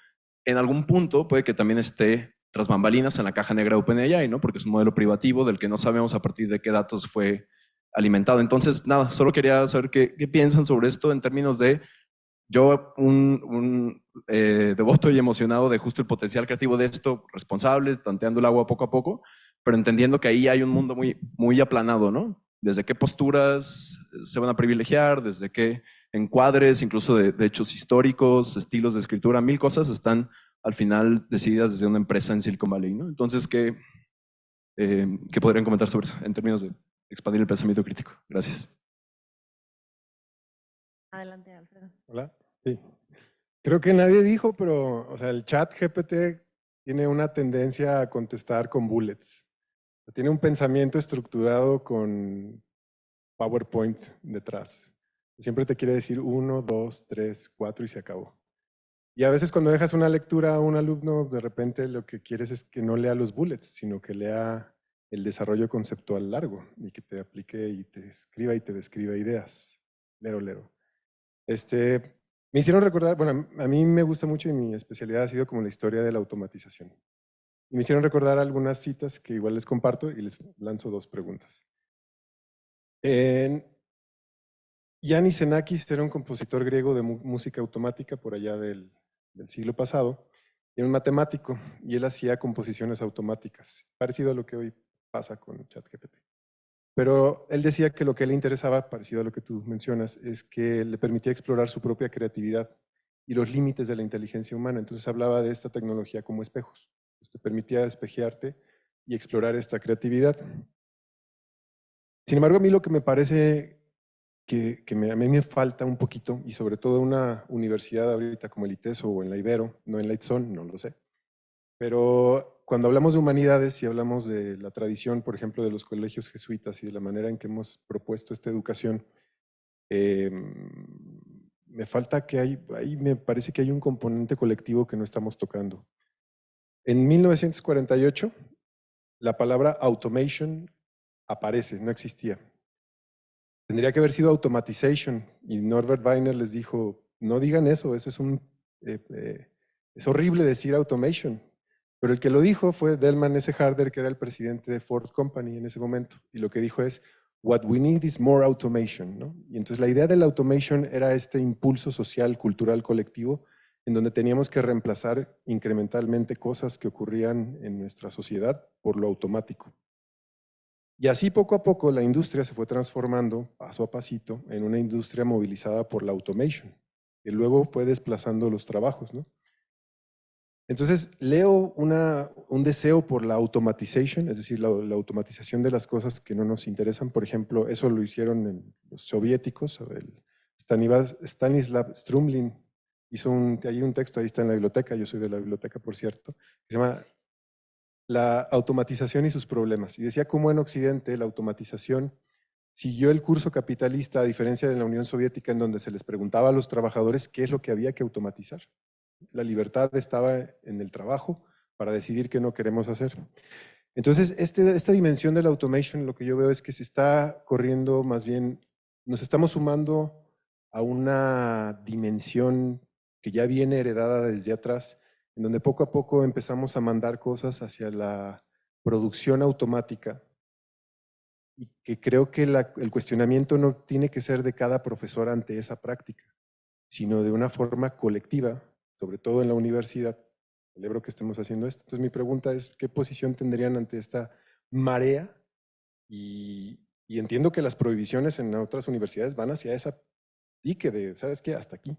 Speaker 6: en algún punto puede que también esté tras bambalinas en la caja negra de OpenAI, ¿no? Porque es un modelo privativo del que no sabemos a partir de qué datos fue alimentado. Entonces, nada, solo quería saber qué piensan sobre esto en términos de yo, un devoto y emocionado de justo el potencial creativo de esto, responsable, tanteando el agua poco a poco, pero entendiendo que ahí hay un mundo muy, muy aplanado, ¿no? Desde qué posturas se van a privilegiar, desde qué encuadres, incluso de hechos históricos, estilos de escritura, 1000 cosas están al final decididas desde una empresa en Silicon Valley, ¿no? Entonces, ¿qué podrían comentar sobre eso en términos de expandir el pensamiento crítico? Gracias.
Speaker 1: Adelante, Alfredo.
Speaker 7: Hola, sí. Creo que nadie dijo, pero o sea, el chat GPT tiene una tendencia a contestar con bullets. Tiene un pensamiento estructurado con PowerPoint detrás. Siempre te quiere decir 1, 2, 3, 4 y se acabó. Y a veces cuando dejas una lectura a un alumno, de repente lo que quieres es que no lea los bullets, sino que lea el desarrollo conceptual largo y que te aplique y te escriba y te describa ideas. Lero. Me hicieron recordar, bueno, a mí me gusta mucho y mi especialidad ha sido como la historia de la automatización. Y me hicieron recordar algunas citas que igual les comparto y les lanzo 2 preguntas. Yannis Xenakis era un compositor griego de música automática por allá del siglo pasado, y era un matemático, y él hacía composiciones automáticas, parecido a lo que hoy pasa con ChatGPT. Pero él decía que lo que le interesaba, parecido a lo que tú mencionas, es que le permitía explorar su propia creatividad y los límites de la inteligencia humana. Entonces hablaba de esta tecnología como espejos. Te permitía espejearte y explorar esta creatividad. Sin embargo, a mí lo que me parece a mí me falta un poquito, y sobre todo una universidad ahorita como el ITESO o en la Ibero, no en la ITSON, no lo sé. Pero cuando hablamos de humanidades y hablamos de la tradición, por ejemplo, de los colegios jesuitas y de la manera en que hemos propuesto esta educación, me falta que ahí me parece que hay un componente colectivo que no estamos tocando. En 1948, la palabra automation aparece, no existía. Tendría que haber sido automatization, y Norbert Weiner les dijo, no digan eso, eso es horrible decir automation. Pero el que lo dijo fue Delman S. Harder, que era el presidente de Ford Company en ese momento, y lo que dijo es, what we need is more automation, ¿no? Y entonces la idea del automation era este impulso social, cultural, colectivo, en donde teníamos que reemplazar incrementalmente cosas que ocurrían en nuestra sociedad por lo automático. Y así poco a poco la industria se fue transformando, paso a pasito, en una industria movilizada por la automation, que luego fue desplazando los trabajos, ¿no? Entonces, leo un deseo por la automatización, es decir, la automatización de las cosas que no nos interesan. Por ejemplo, eso lo hicieron en los soviéticos. Stanislav Strumlin hay un texto, ahí está en la biblioteca, yo soy de la biblioteca, por cierto, que se llama La automatización y sus problemas. Y decía cómo en Occidente la automatización siguió el curso capitalista, a diferencia de la Unión Soviética, en donde se les preguntaba a los trabajadores qué es lo que había que automatizar. La libertad estaba en el trabajo para decidir qué no queremos hacer. Entonces, esta dimensión de la automation, lo que yo veo es que se está corriendo, más bien, nos estamos sumando a una dimensión que ya viene heredada desde atrás, en donde poco a poco empezamos a mandar cosas hacia la producción automática, y que creo que el cuestionamiento no tiene que ser de cada profesor ante esa práctica, sino de una forma colectiva, sobre todo en la universidad. Celebro que estemos haciendo esto. Entonces mi pregunta es, ¿qué posición tendrían ante esta marea? Y entiendo que las prohibiciones en otras universidades van hacia esa pique de, ¿sabes qué? Hasta aquí.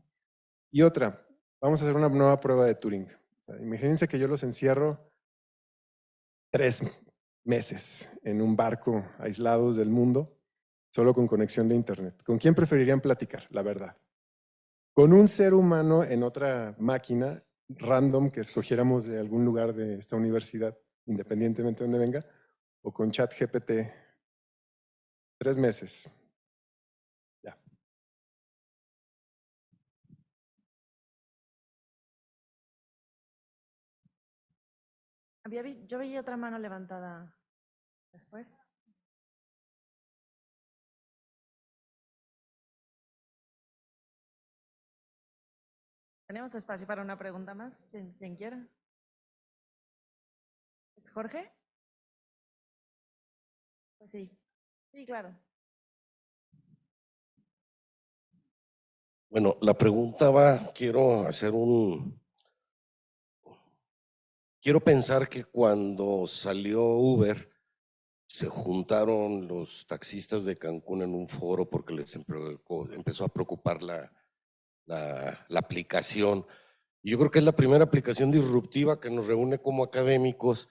Speaker 7: Y otra, vamos a hacer una nueva prueba de Turing. O sea, imagínense que yo los encierro 3 meses en un barco aislados del mundo, solo con conexión de internet. ¿Con quién preferirían platicar? La verdad. ¿Con un ser humano en otra máquina random que escogiéramos de algún lugar de esta universidad, independientemente de donde venga, o con ChatGPT? 3 meses. Ya.
Speaker 1: Yo veía otra mano levantada después. Tenemos espacio para una pregunta más, quien quiera. ¿Es Jorge? Pues sí. Sí, claro.
Speaker 8: Bueno, la pregunta va, quiero pensar que cuando salió Uber, se juntaron los taxistas de Cancún en un foro porque les empezó a preocupar la aplicación. Y yo creo que es la primera aplicación disruptiva que nos reúne como académicos.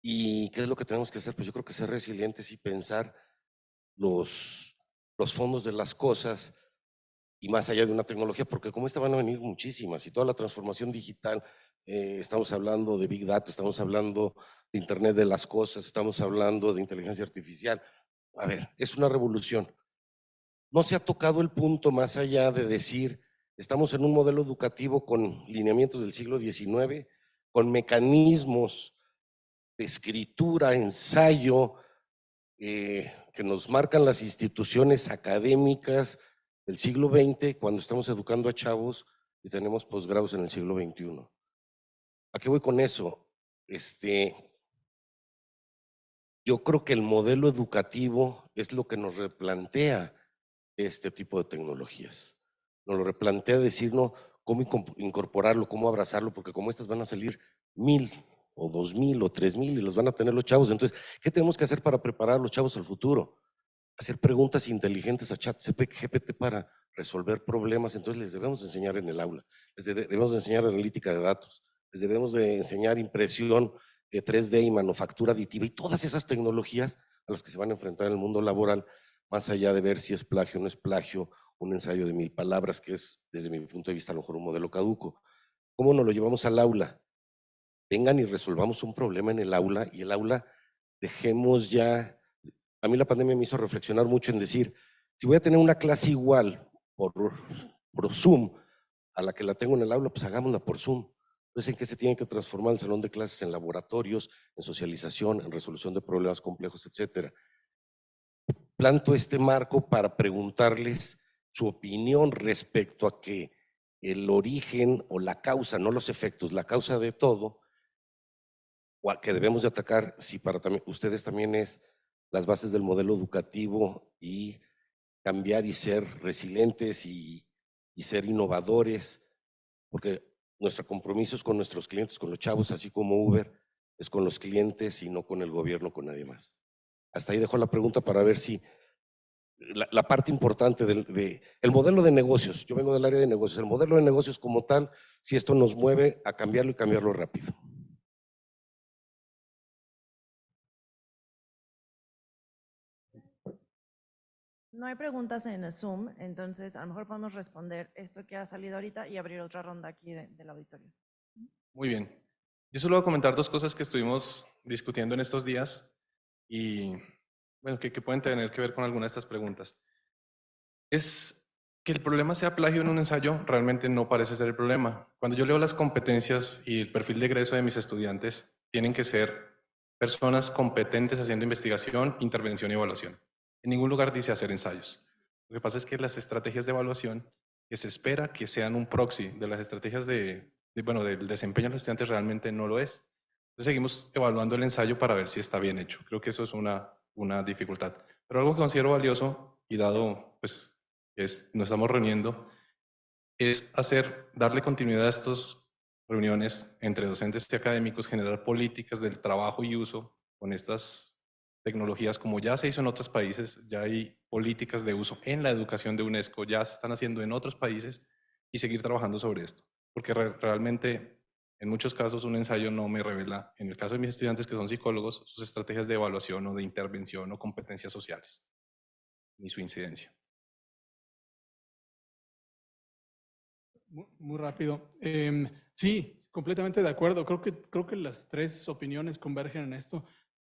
Speaker 8: ¿Y qué es lo que tenemos que hacer? Pues yo creo que ser resilientes y pensar los fondos de las cosas y más allá de una tecnología, porque como esta van a venir muchísimas y toda la transformación digital, estamos hablando de Big Data, estamos hablando de Internet de las cosas, estamos hablando de inteligencia artificial. A ver, es una revolución. No se ha tocado el punto más allá de decir, estamos en un modelo educativo con lineamientos del siglo XIX, con mecanismos de escritura, ensayo, que nos marcan las instituciones académicas del siglo XX cuando estamos educando a chavos y tenemos posgrados en el siglo XXI. ¿A qué voy con eso? Yo creo que el modelo educativo es lo que nos replantea este tipo de tecnologías. Nos lo replantea decirnos cómo incorporarlo, cómo abrazarlo, porque como estas van a salir 1000 o 2000 o 3000 y las van a tener los chavos. Entonces, ¿qué tenemos que hacer para preparar a los chavos al futuro? Hacer preguntas inteligentes a ChatGPT para resolver problemas. Entonces les debemos enseñar en el aula, les debemos enseñar analítica de datos, les debemos de enseñar impresión 3D y manufactura aditiva y todas esas tecnologías a las que se van a enfrentar en el mundo laboral, más allá de ver si es plagio o no es plagio, un ensayo de 1000 palabras, que es desde mi punto de vista a lo mejor un modelo caduco. ¿Cómo nos lo llevamos al aula? Vengan y resolvamos un problema en el aula, y el aula dejemos ya. A mí la pandemia me hizo reflexionar mucho en decir, si voy a tener una clase igual por Zoom a la que la tengo en el aula, pues hagámosla por Zoom. Entonces, ¿en qué se tiene que transformar el salón de clases? En laboratorios, en socialización, en resolución de problemas complejos, etcétera. planto este marco para preguntarles su opinión respecto a que el origen o la causa, no los efectos, la causa de todo, o a que debemos de atacar, si para ustedes también es las bases del modelo educativo y cambiar y ser resilientes y ser innovadores, porque nuestro compromiso es con nuestros clientes, con los chavos, así como Uber, es con los clientes y no con el gobierno, con nadie más. Hasta ahí dejo la pregunta para ver si la parte importante el modelo de negocios, yo vengo del área de negocios, el modelo de negocios como tal, si esto nos mueve a cambiarlo y cambiarlo rápido.
Speaker 1: No hay preguntas en el Zoom, entonces a lo mejor podemos responder esto que ha salido ahorita y abrir otra ronda aquí del auditorio.
Speaker 2: Muy bien. Yo solo voy a comentar dos cosas que estuvimos discutiendo en estos días y bueno, que pueden tener que ver con alguna de estas preguntas. Es que el problema sea plagio en un ensayo, realmente no parece ser el problema. Cuando yo leo las competencias y el perfil de egreso de mis estudiantes, tienen que ser personas competentes haciendo investigación, intervención y evaluación. En ningún lugar dice hacer ensayos. Lo que pasa es que las estrategias de evaluación, que se espera que sean un proxy de las estrategias bueno, del desempeño de los estudiantes, realmente no lo es. Entonces seguimos evaluando el ensayo para ver si está bien hecho. Creo que eso es una dificultad. Pero algo que considero valioso y dado, pues, nos estamos reuniendo, es darle continuidad a estas reuniones entre docentes y académicos, generar políticas del trabajo y uso con estas tecnologías, como ya se hizo en otros países, ya hay políticas de uso en la educación de UNESCO, ya se están haciendo en otros países, y seguir trabajando sobre esto, porque realmente en muchos casos un ensayo no me revela, en el caso de mis estudiantes que son psicólogos, sus estrategias de evaluación o de intervención o competencias sociales, ni su incidencia.
Speaker 3: Muy rápido. Sí, completamente de acuerdo. Creo que las tres opiniones convergen en esto.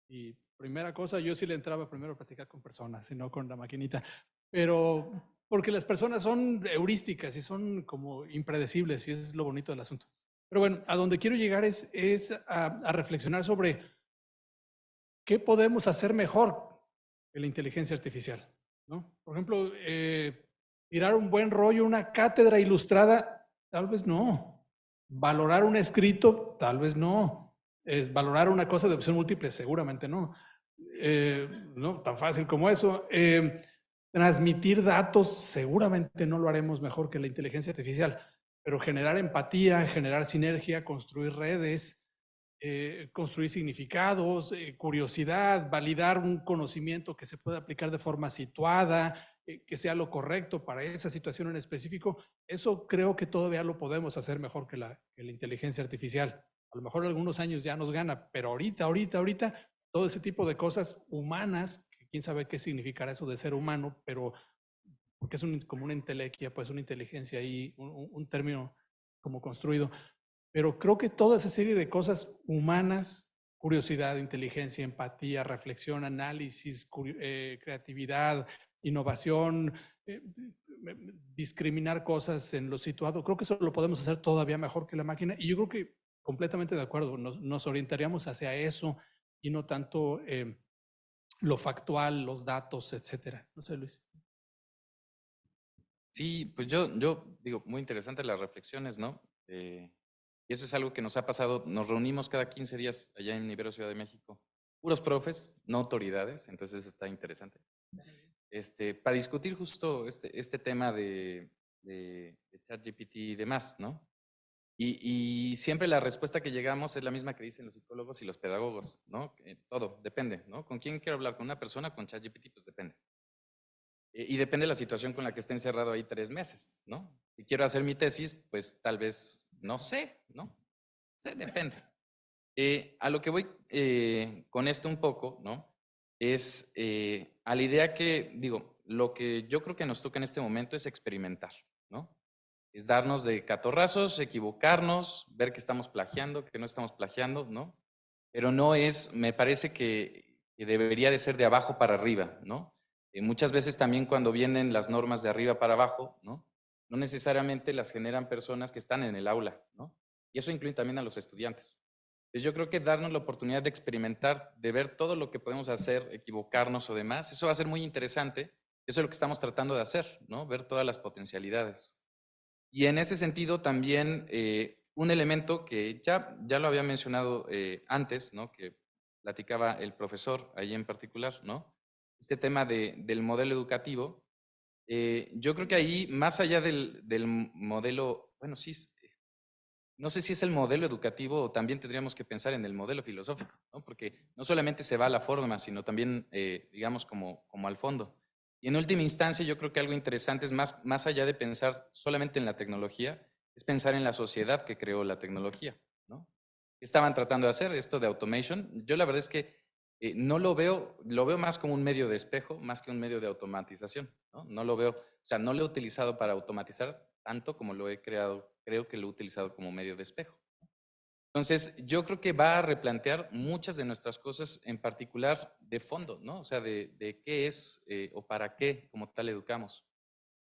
Speaker 3: Y primera cosa, yo sí le entraba primero a platicar con personas y no con la maquinita. Pero porque las personas son heurísticas y son como impredecibles y eso es lo bonito del asunto. Pero bueno, a donde quiero llegar es a reflexionar sobre qué podemos hacer mejor que la inteligencia artificial, ¿no? Por ejemplo, tirar un buen rollo, una cátedra ilustrada, tal vez no. Valorar un escrito, tal vez no. Valorar una cosa de opción múltiple, seguramente no. No tan fácil como eso. Transmitir datos, seguramente no lo haremos mejor que la inteligencia artificial, pero generar empatía, generar sinergia, construir redes, construir significados, curiosidad, validar un conocimiento que se pueda aplicar de forma situada, que sea lo correcto para esa situación en específico, eso creo que todavía lo podemos hacer mejor que la inteligencia artificial. A lo mejor en algunos años ya nos gana, pero ahorita, todo ese tipo de cosas humanas, que quién sabe qué significará eso de ser humano, pero porque es como una entelequia, pues una inteligencia ahí, un término como construido. Pero creo que toda esa serie de cosas humanas, curiosidad, inteligencia, empatía, reflexión, análisis, creatividad, innovación, discriminar cosas en lo situado, creo que eso lo podemos hacer todavía mejor que la máquina. Y yo creo que completamente de acuerdo, nos orientaríamos hacia eso y no tanto lo factual, los datos, etcétera. No sé, Luis.
Speaker 4: Sí, pues yo digo, muy interesante las reflexiones, ¿no? Y eso es algo que nos ha pasado, nos reunimos cada 15 días allá en Ibero Ciudad de México, puros profes, no autoridades, entonces está interesante. Para discutir justo este tema de ChatGPT y demás, ¿no? Y siempre la respuesta que llegamos es la misma que dicen los psicólogos y los pedagogos, ¿no? Todo, depende, ¿no? ¿Con quién quiero hablar? ¿Con una persona? ¿Con ChatGPT? Pues depende. Y depende de la situación con la que esté encerrado ahí 3 meses, ¿no? Si quiero hacer mi tesis, pues tal vez, no sé, ¿no? No sé, depende. A lo que voy con esto un poco, ¿no? Es a la idea que, digo, lo que yo creo que nos toca en este momento es experimentar, ¿no? Es darnos de catorrazos, equivocarnos, ver que estamos plagiando, que no estamos plagiando, ¿no? Pero no es, me parece que debería de ser de abajo para arriba, ¿no? Muchas veces también cuando vienen las normas de arriba para abajo, ¿no? No necesariamente las generan personas que están en el aula, ¿no? Y eso incluye también a los estudiantes. Pues yo creo que darnos la oportunidad de experimentar, de ver todo lo que podemos hacer, equivocarnos o demás, eso va a ser muy interesante. Eso es lo que estamos tratando de hacer, ¿no? Ver todas las potencialidades. Y en ese sentido también un elemento que ya lo había mencionado antes, ¿no? Que platicaba el profesor ahí en particular, ¿no? Este tema del modelo educativo. Yo creo que ahí, más allá del modelo, bueno, sí, no sé si es el modelo educativo o también tendríamos que pensar en el modelo filosófico, ¿no? Porque no solamente se va a la forma, sino también, digamos, como al fondo. Y en última instancia, yo creo que algo interesante es más allá de pensar solamente en la tecnología, es pensar en la sociedad que creó la tecnología, ¿no? ¿Qué estaban tratando de hacer esto de automation? Yo la verdad es que no lo veo más como un medio de espejo, más que un medio de automatización, ¿no? No lo veo, o sea, no lo he utilizado para automatizar tanto como lo he creado, creo que lo he utilizado como medio de espejo. Entonces, yo creo que va a replantear muchas de nuestras cosas, en particular de fondo, ¿no? O sea, de qué es o para qué como tal educamos.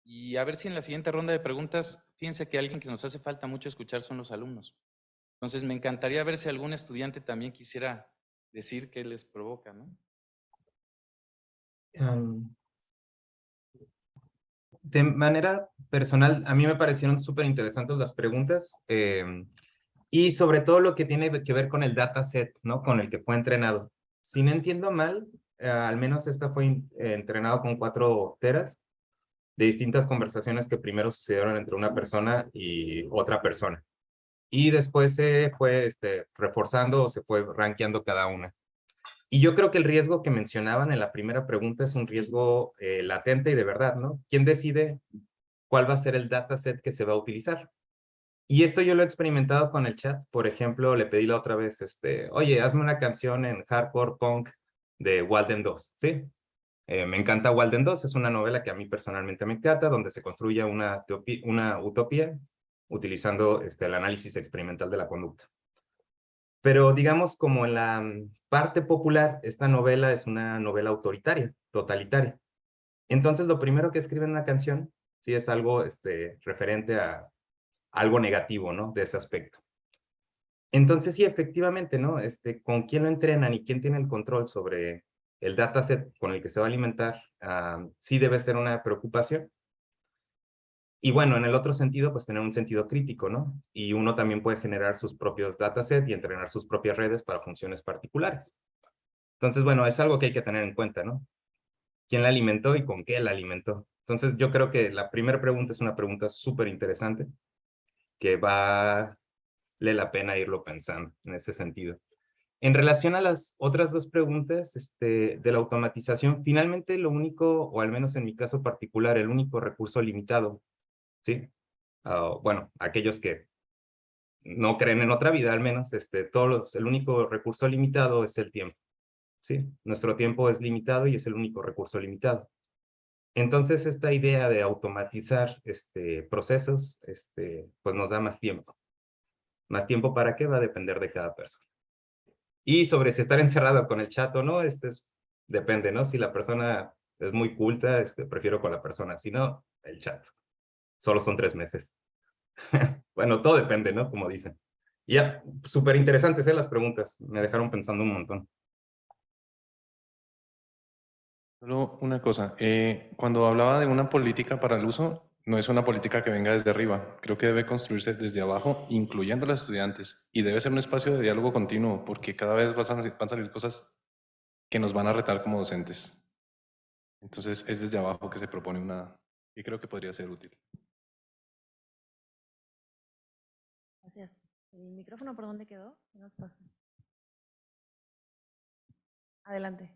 Speaker 4: Y a ver si en la siguiente ronda de preguntas, fíjense que alguien que nos hace falta mucho escuchar son los alumnos. Entonces, me encantaría ver si algún estudiante también quisiera decir qué les provoca, ¿no?
Speaker 5: De manera personal, a mí me parecieron súper interesantes las preguntas y sobre todo lo que tiene que ver con el dataset, ¿no? Con el que fue entrenado. Si no entiendo mal, al menos esta fue entrenado con 4 teras de distintas conversaciones que primero sucedieron entre una persona y otra persona. Y después se fue reforzando o se fue rankeando cada una. Y yo creo que el riesgo que mencionaban en la primera pregunta es un riesgo latente y de verdad, ¿no? ¿Quién decide cuál va a ser el dataset que se va a utilizar? Y esto yo lo he experimentado con el chat. Por ejemplo, le pedí la otra vez, oye, hazme una canción en hardcore punk de Walden 2, ¿sí? Me encanta Walden 2, es una novela que a mí personalmente me encanta, donde se construye una utopía utilizando el análisis experimental de la conducta. Pero digamos, como en la parte popular, esta novela es una novela autoritaria, totalitaria. Entonces, lo primero que escribe en una canción, sí es algo referente a algo negativo, ¿no? De ese aspecto. Entonces, sí, efectivamente, ¿no? Con quién lo entrenan y quién tiene el control sobre el dataset con el que se va a alimentar, sí debe ser una preocupación. Y bueno, en el otro sentido, pues tener un sentido crítico, ¿no? Y uno también puede generar sus propios datasets y entrenar sus propias redes para funciones particulares. Entonces, bueno, es algo que hay que tener en cuenta, ¿no? ¿Quién la alimentó y con qué la alimentó? Entonces, yo creo que la primera pregunta es una pregunta súper interesante que vale la pena irlo pensando en ese sentido. En relación a las otras 2 preguntas de la automatización, finalmente lo único, o al menos en mi caso particular, el único recurso limitado, ¿sí? Bueno, aquellos que no creen en otra vida, al menos, el único recurso limitado es el tiempo, ¿sí? Nuestro tiempo es limitado y es el único recurso limitado. Entonces, esta idea de automatizar procesos, pues nos da más tiempo. ¿Más tiempo para qué? Va a depender de cada persona. Y sobre si estar encerrado con el chat o no, depende, ¿no? Si la persona es muy culta, prefiero con la persona. Si no, el chat. Solo son 3 meses. Bueno, todo depende, ¿no? Como dicen. Y ya, súper interesantes, las preguntas. Me dejaron pensando un montón.
Speaker 2: Solo una cosa, cuando hablaba de una política para el uso, no es una política que venga desde arriba, creo que debe construirse desde abajo, incluyendo a los estudiantes, y debe ser un espacio de diálogo continuo, porque cada vez van a salir cosas que nos van a retar como docentes. Entonces es desde abajo que se propone una, y creo que podría ser útil.
Speaker 1: Gracias. ¿El micrófono por dónde quedó? No te paso. Adelante.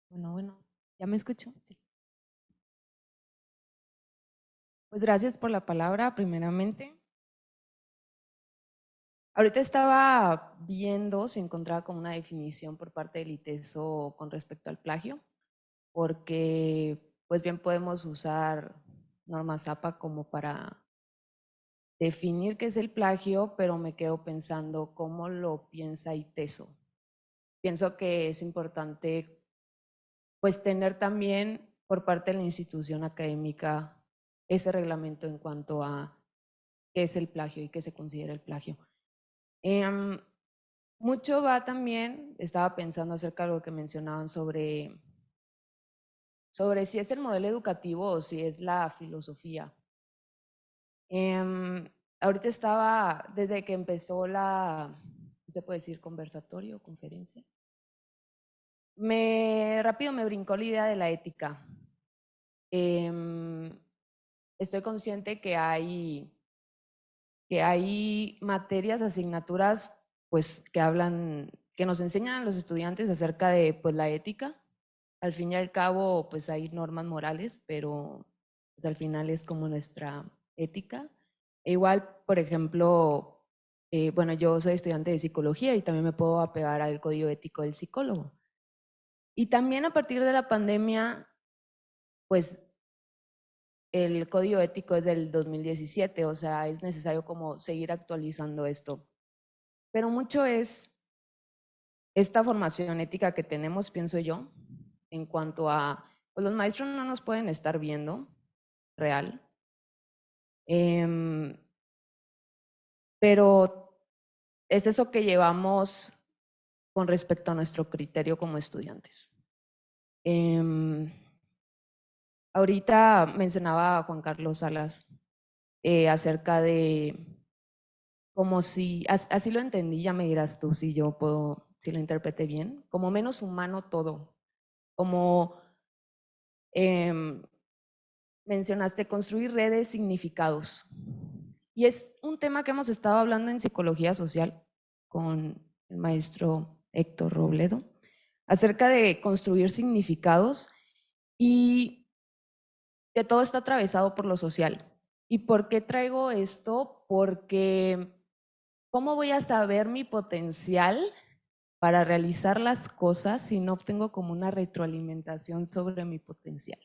Speaker 9: Bueno, ¿ya me escucho? Sí. Pues gracias por la palabra, primeramente. Ahorita estaba viendo si encontraba como una definición por parte del ITESO con respecto al plagio, porque pues bien podemos usar normas APA como para definir qué es el plagio, pero me quedo pensando cómo lo piensa ITESO. Pienso que es importante pues tener también por parte de la institución académica ese reglamento en cuanto a qué es el plagio y qué se considera el plagio. Mucho va también, estaba pensando acerca de lo que mencionaban sobre si es el modelo educativo o si es la filosofía. Ahorita estaba, desde que empezó ¿se puede decir conversatorio o conferencia? Rápido me brincó la idea de la ética. Estoy consciente que hay materias, asignaturas, pues que nos enseñan a los estudiantes acerca de pues, la ética. Al fin y al cabo, pues hay normas morales, pero pues, al final es como nuestra ética. E igual, por ejemplo, bueno, yo soy estudiante de psicología y también me puedo apegar al código ético del psicólogo. Y también a partir de la pandemia, pues el código ético es del 2017, o sea, es necesario como seguir actualizando esto. Pero mucho es esta formación ética que tenemos, pienso yo, en cuanto a, pues los maestros no nos pueden estar viendo real, pero es eso que llevamos con respecto a nuestro criterio como estudiantes. Ahorita mencionaba a Juan Carlos Salas acerca de como si, así lo entendí, ya me dirás tú si yo puedo, si lo interpreté bien, como menos humano todo, como mencionaste, construir redes, significados. Y es un tema que hemos estado hablando en psicología social con el maestro Héctor Robledo, acerca de construir significados y que todo está atravesado por lo social. ¿Y por qué traigo esto? Porque ¿cómo voy a saber mi potencial para realizar las cosas si no obtengo como una retroalimentación sobre mi potencial?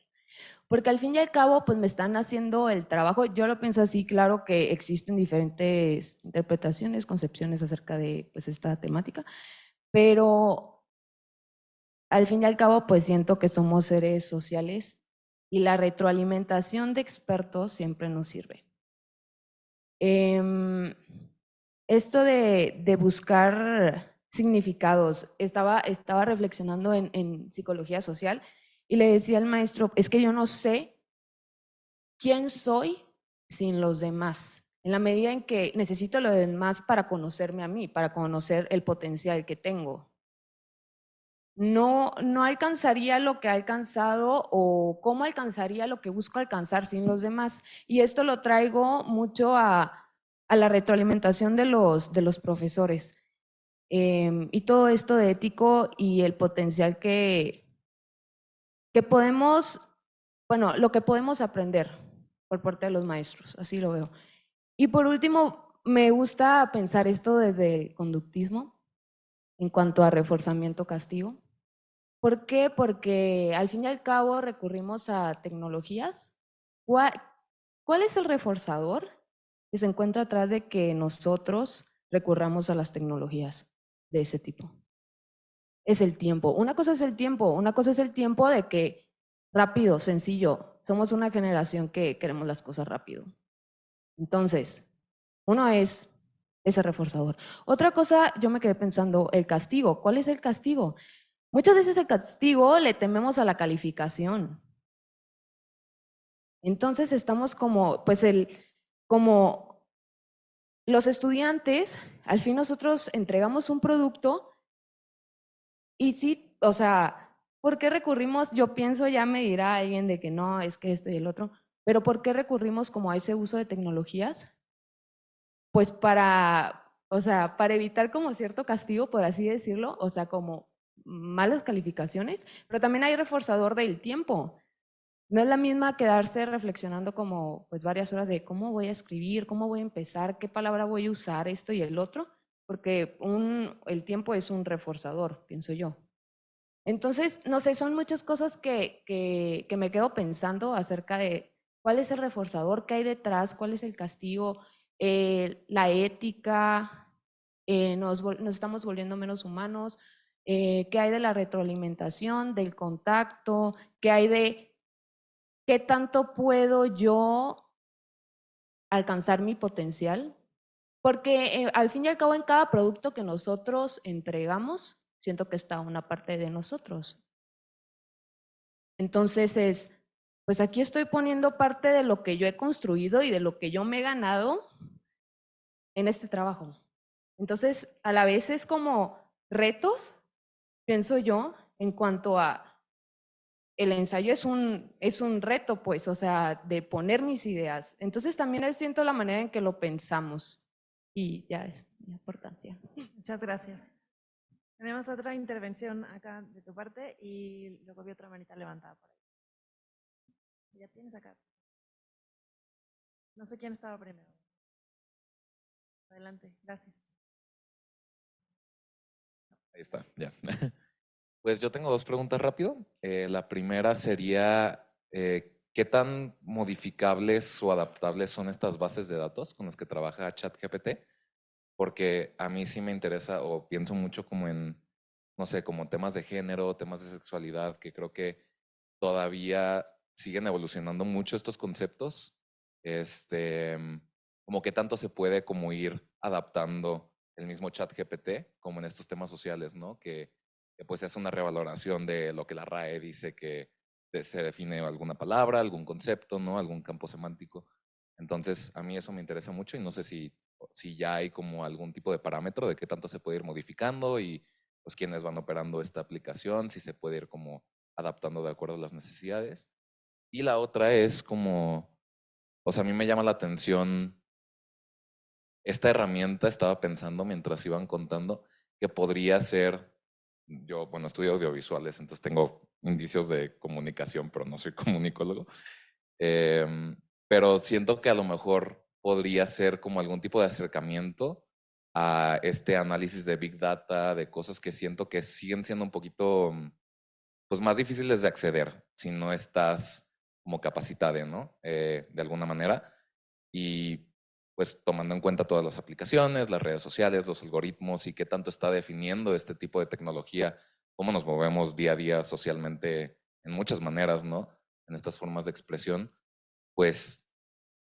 Speaker 9: Porque al fin y al cabo, pues me están haciendo el trabajo. Yo lo pienso así, claro que existen diferentes interpretaciones, concepciones acerca de pues, esta temática, pero al fin y al cabo, pues siento que somos seres sociales y la retroalimentación de expertos siempre nos sirve. Esto de buscar significados, estaba reflexionando en psicología social y le decía al maestro, es que yo no sé quién soy sin los demás, en la medida en que necesito los demás para conocerme a mí, para conocer el potencial que tengo. No alcanzaría lo que ha alcanzado o cómo alcanzaría lo que busco alcanzar sin los demás. Y esto lo traigo mucho a la retroalimentación de los profesores. Y todo esto de ético y el potencial que podemos, bueno, lo que podemos aprender por parte de los maestros, así lo veo. Y por último, me gusta pensar esto desde el conductismo en cuanto a reforzamiento-castigo. ¿Por qué? Porque al fin y al cabo recurrimos a tecnologías. ¿Cuál es el reforzador que se encuentra atrás de que nosotros recurramos a las tecnologías de ese tipo? Es el tiempo. Una cosa es el tiempo de que rápido, sencillo. Somos una generación que queremos las cosas rápido. Entonces, uno es ese reforzador. Otra cosa, yo me quedé pensando, el castigo. ¿Cuál es el castigo? Muchas veces el castigo le tememos a la calificación. Entonces estamos como, pues como los estudiantes, al fin nosotros entregamos un producto y sí, o sea, ¿por qué recurrimos? Yo pienso, ya me dirá alguien de que no, es que esto y el otro, pero ¿por qué recurrimos como a ese uso de tecnologías? Pues o sea, para evitar como cierto castigo, por así decirlo, o sea, como malas calificaciones, pero también hay reforzador del tiempo. No es la misma quedarse reflexionando como pues varias horas de cómo voy a escribir, cómo voy a empezar, qué palabra voy a usar, esto y el otro, porque el tiempo es un reforzador, pienso yo. Entonces, no sé, son muchas cosas que me quedo pensando acerca de cuál es el reforzador, qué hay detrás, cuál es el castigo, la ética, nos estamos volviendo menos humanos, qué hay de la retroalimentación, del contacto, qué hay de qué tanto puedo yo alcanzar mi potencial Porque al fin y al cabo en cada producto que nosotros entregamos, siento que está una parte de nosotros. Entonces pues aquí estoy poniendo parte de lo que yo he construido y de lo que yo me he ganado en este trabajo. Entonces, a la vez es como retos, pienso yo, en cuanto a el ensayo es un reto, pues, o sea, de poner mis ideas. Entonces también siento la manera en que lo pensamos y ya es mi importancia.
Speaker 1: Muchas gracias. Tenemos otra intervención acá de tu parte y luego vi otra manita levantada por ahí. Ya tienes acá. No sé quién estaba primero. Adelante, gracias.
Speaker 10: Ahí está, ya. Pues yo tengo dos preguntas rápido. La primera sería, ¿qué tan modificables o adaptables son estas bases de datos con las que trabaja ChatGPT? Porque a mí sí me interesa o pienso mucho como en, no sé, como temas de género, temas de sexualidad, que creo que todavía siguen evolucionando mucho estos conceptos. Como que tanto se puede como ir adaptando el mismo ChatGPT como en estos temas sociales, ¿no? Que pues es una revaloración de lo que la RAE dice que se define alguna palabra, algún concepto, ¿no? Algún campo semántico. Entonces, a mí eso me interesa mucho y no sé si ya hay como algún tipo de parámetro de qué tanto se puede ir modificando y pues quiénes van operando esta aplicación, si se puede ir como adaptando de acuerdo a las necesidades. Y la otra es como, o sea, a mí me llama la atención esta herramienta, estaba pensando mientras iban contando, que podría ser, yo, bueno, estudio audiovisuales, entonces tengo indicios de comunicación, pero no soy comunicólogo. Pero siento que a lo mejor podría ser como algún tipo de acercamiento a este análisis de Big Data, de cosas que siento que siguen siendo un poquito pues más difíciles de acceder si no estás como capacitado, ¿no? De alguna manera. Y pues tomando en cuenta todas las aplicaciones, las redes sociales, los algoritmos y qué tanto está definiendo este tipo de tecnología, cómo nos movemos día a día socialmente en muchas maneras, ¿no? En estas formas de expresión, pues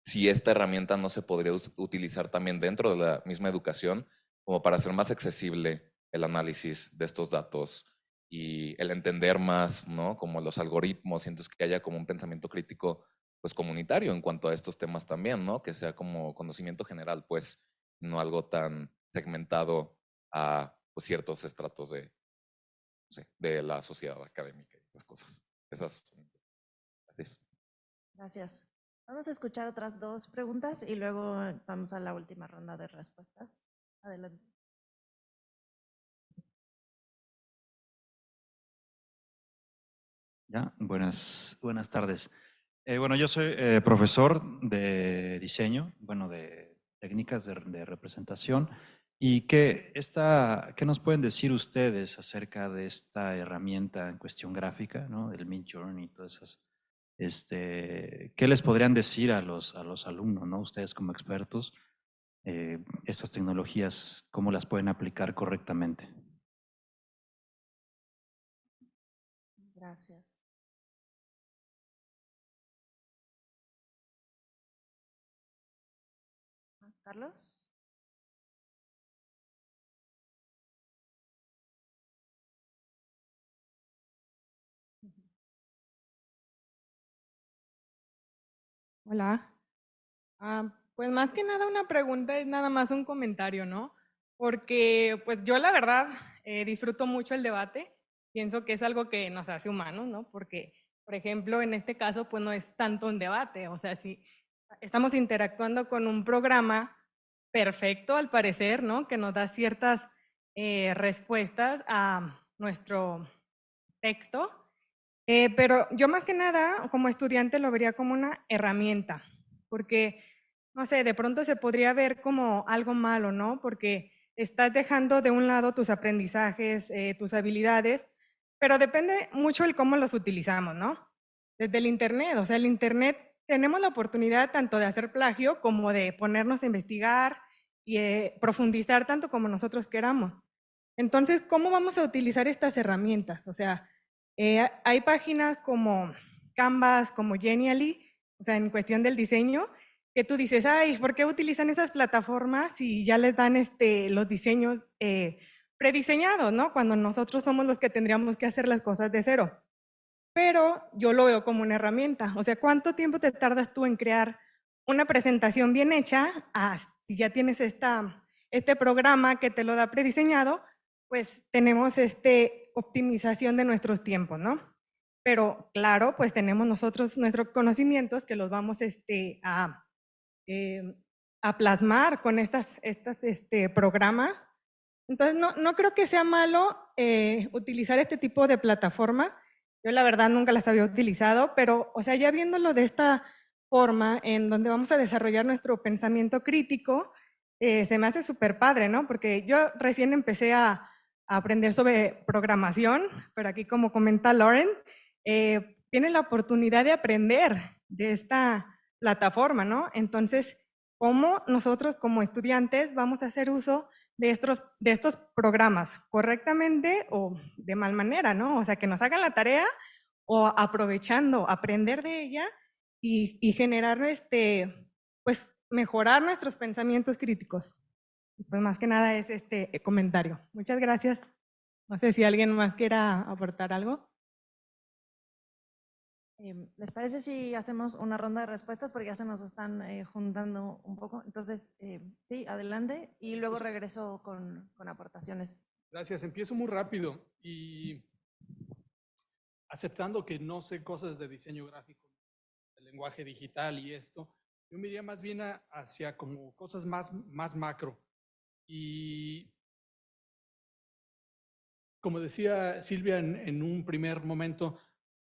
Speaker 10: si esta herramienta no se podría utilizar también dentro de la misma educación como para hacer más accesible el análisis de estos datos y el entender más, ¿no? Como los algoritmos, y entonces que haya como un pensamiento crítico, pues comunitario en cuanto a estos temas también, ¿no? Que sea como conocimiento general, pues no algo tan segmentado a pues, ciertos estratos de, no sé, de la sociedad académica y esas cosas. Esas. Gracias.
Speaker 1: Gracias. Vamos a escuchar otras dos preguntas y luego vamos a la última ronda de respuestas. Adelante.
Speaker 11: Ya, buenas tardes. Bueno, yo soy profesor de diseño, bueno, de técnicas de representación. ¿Y qué nos pueden decir ustedes acerca de esta herramienta en cuestión gráfica, ¿no? Del Midjourney y todas esas. ¿Qué les podrían decir a los alumnos, ¿no? Ustedes como expertos, estas tecnologías, ¿cómo las pueden aplicar correctamente?
Speaker 1: Gracias. Carlos.
Speaker 12: Hola. Pues más que nada una pregunta es nada más un comentario, ¿no? Porque pues yo la verdad disfruto mucho el debate, pienso que es algo que nos hace humanos, ¿no? Porque, por ejemplo, en este caso pues no es tanto un debate, o sea, si estamos interactuando con un programa perfecto al parecer, ¿no? Que nos da ciertas respuestas a nuestro texto, pero yo más que nada como estudiante lo vería como una herramienta, porque, no sé, de pronto se podría ver como algo malo, ¿no? Porque estás dejando de un lado tus aprendizajes, tus habilidades, pero depende mucho el cómo los utilizamos, ¿no? Desde el Internet, o sea, el Internet tenemos la oportunidad tanto de hacer plagio como de ponernos a investigar y profundizar tanto como nosotros queramos. Entonces, ¿cómo vamos a utilizar estas herramientas? O sea, hay páginas como Canvas, como Genially, o sea, en cuestión del diseño, que tú dices, ay, ¿por qué utilizan esas plataformas si ya les dan los diseños prediseñados, ¿no? Cuando nosotros somos los que tendríamos que hacer las cosas de cero. Pero yo lo veo como una herramienta. O sea, ¿cuánto tiempo te tardas tú en crear una presentación bien hecha? Si ya tienes este programa que te lo da prediseñado, pues tenemos optimización de nuestros tiempos, ¿no? Pero claro, pues tenemos nosotros nuestros conocimientos que los vamos a plasmar con estas programas. Entonces, no creo que sea malo utilizar este tipo de plataforma. Yo la verdad nunca las había utilizado, pero, o sea, ya viéndolo de esta forma en donde vamos a desarrollar nuestro pensamiento crítico, se me hace súper padre, ¿no? Porque yo recién empecé a aprender sobre programación, pero aquí como comenta Lauren, tienes la oportunidad de aprender de esta plataforma, ¿no? Entonces, ¿cómo nosotros como estudiantes vamos a hacer uso de estos programas correctamente o de mal manera, ¿no? O sea, que nos hagan la tarea o aprovechando, aprender de ella y generar, pues, mejorar nuestros pensamientos críticos. Y pues más que nada es este comentario. Muchas gracias. No sé si alguien más quiera aportar algo.
Speaker 1: ¿Les parece si hacemos una ronda de respuestas? Porque ya se nos están juntando un poco. Entonces, sí, adelante. Y luego regreso con aportaciones.
Speaker 3: Gracias. Empiezo muy rápido y aceptando que no sé cosas de diseño gráfico, de lenguaje digital y esto, yo me iría más bien hacia como cosas más macro. Y como decía Silvia en un primer momento,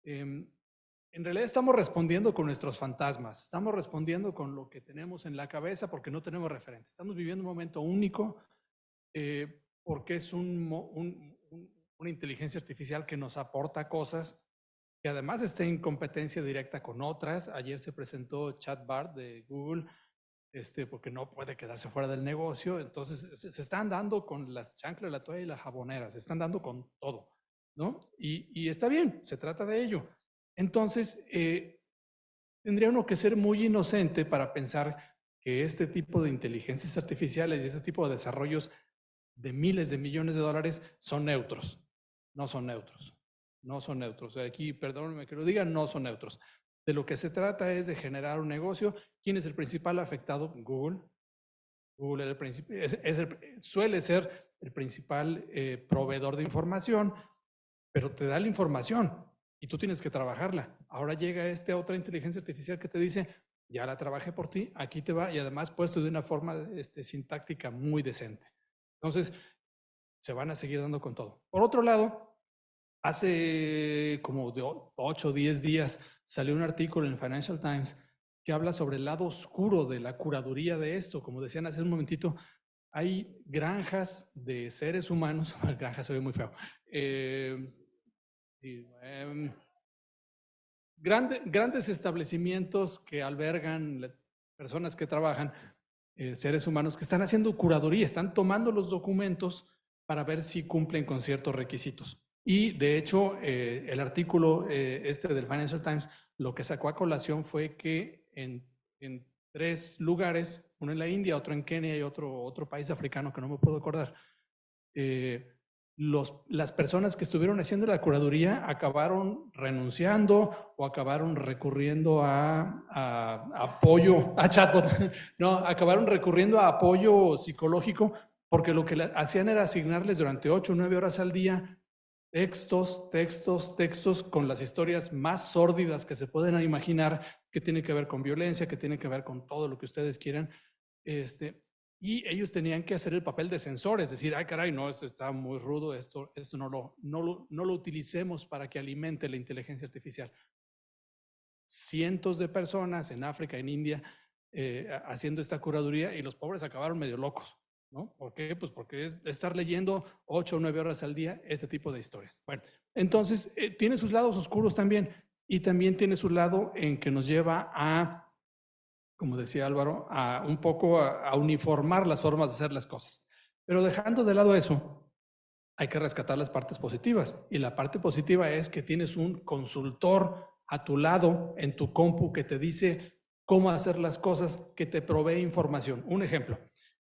Speaker 3: en realidad estamos respondiendo con nuestros fantasmas, estamos respondiendo con lo que tenemos en la cabeza porque no tenemos referentes. Estamos viviendo un momento único porque es una inteligencia artificial que nos aporta cosas que además está en competencia directa con otras. Ayer se presentó ChatBart de Google, porque no puede quedarse fuera del negocio. Entonces se están dando con las chanclas, la toalla y la jabonera, se están dando con todo, ¿no? Y está bien, se trata de ello. Entonces, tendría uno que ser muy inocente para pensar que este tipo de inteligencias artificiales y este tipo de desarrollos de miles de millones de dólares son neutros. No son neutros. No son neutros. Aquí, perdónenme que lo diga, no son neutros. De lo que se trata es de generar un negocio. ¿Quién es el principal afectado? Google. Google suele ser el principal proveedor de información, pero te da la información y tú tienes que trabajarla. Ahora llega otra inteligencia artificial que te dice, ya la trabajé por ti, aquí te va, y además puesto de una forma sintáctica muy decente. Entonces, se van a seguir dando con todo. Por otro lado, hace como de 8 o 10 días salió un artículo en Financial Times que habla sobre el lado oscuro de la curaduría de esto. Como decían hace un momentito, hay granjas de seres humanos, granja se ve muy feo, grandes establecimientos que albergan personas que trabajan, seres humanos que están haciendo curaduría, están tomando los documentos para ver si cumplen con ciertos requisitos. Y de hecho, el artículo del Financial Times lo que sacó a colación fue que en 3 lugares, uno en la India, otro en Kenia y otro país africano que no me puedo acordar, las personas que estuvieron haciendo la curaduría acabaron renunciando o acabaron recurriendo a apoyo, a chatbot, no, acabaron recurriendo a apoyo psicológico porque lo que hacían era asignarles durante 8 o 9 horas al día textos con las historias más sórdidas que se pueden imaginar, que tienen que ver con violencia, que tienen que ver con todo lo que ustedes quieran, y ellos tenían que hacer el papel de censores, decir, ay caray, no, esto está muy rudo, esto no lo utilicemos para que alimente la inteligencia artificial. Cientos de personas en África, en India, haciendo esta curaduría y los pobres acabaron medio locos. ¿No? ¿Por qué? Pues porque es estar leyendo 8 o 9 horas al día este tipo de historias. Bueno, entonces tiene sus lados oscuros también y también tiene su lado en que nos lleva a, como decía Álvaro, a un poco a uniformar las formas de hacer las cosas. Pero dejando de lado eso, hay que rescatar las partes positivas y la parte positiva es que tienes un consultor a tu lado en tu compu que te dice cómo hacer las cosas que te provee información. Un ejemplo,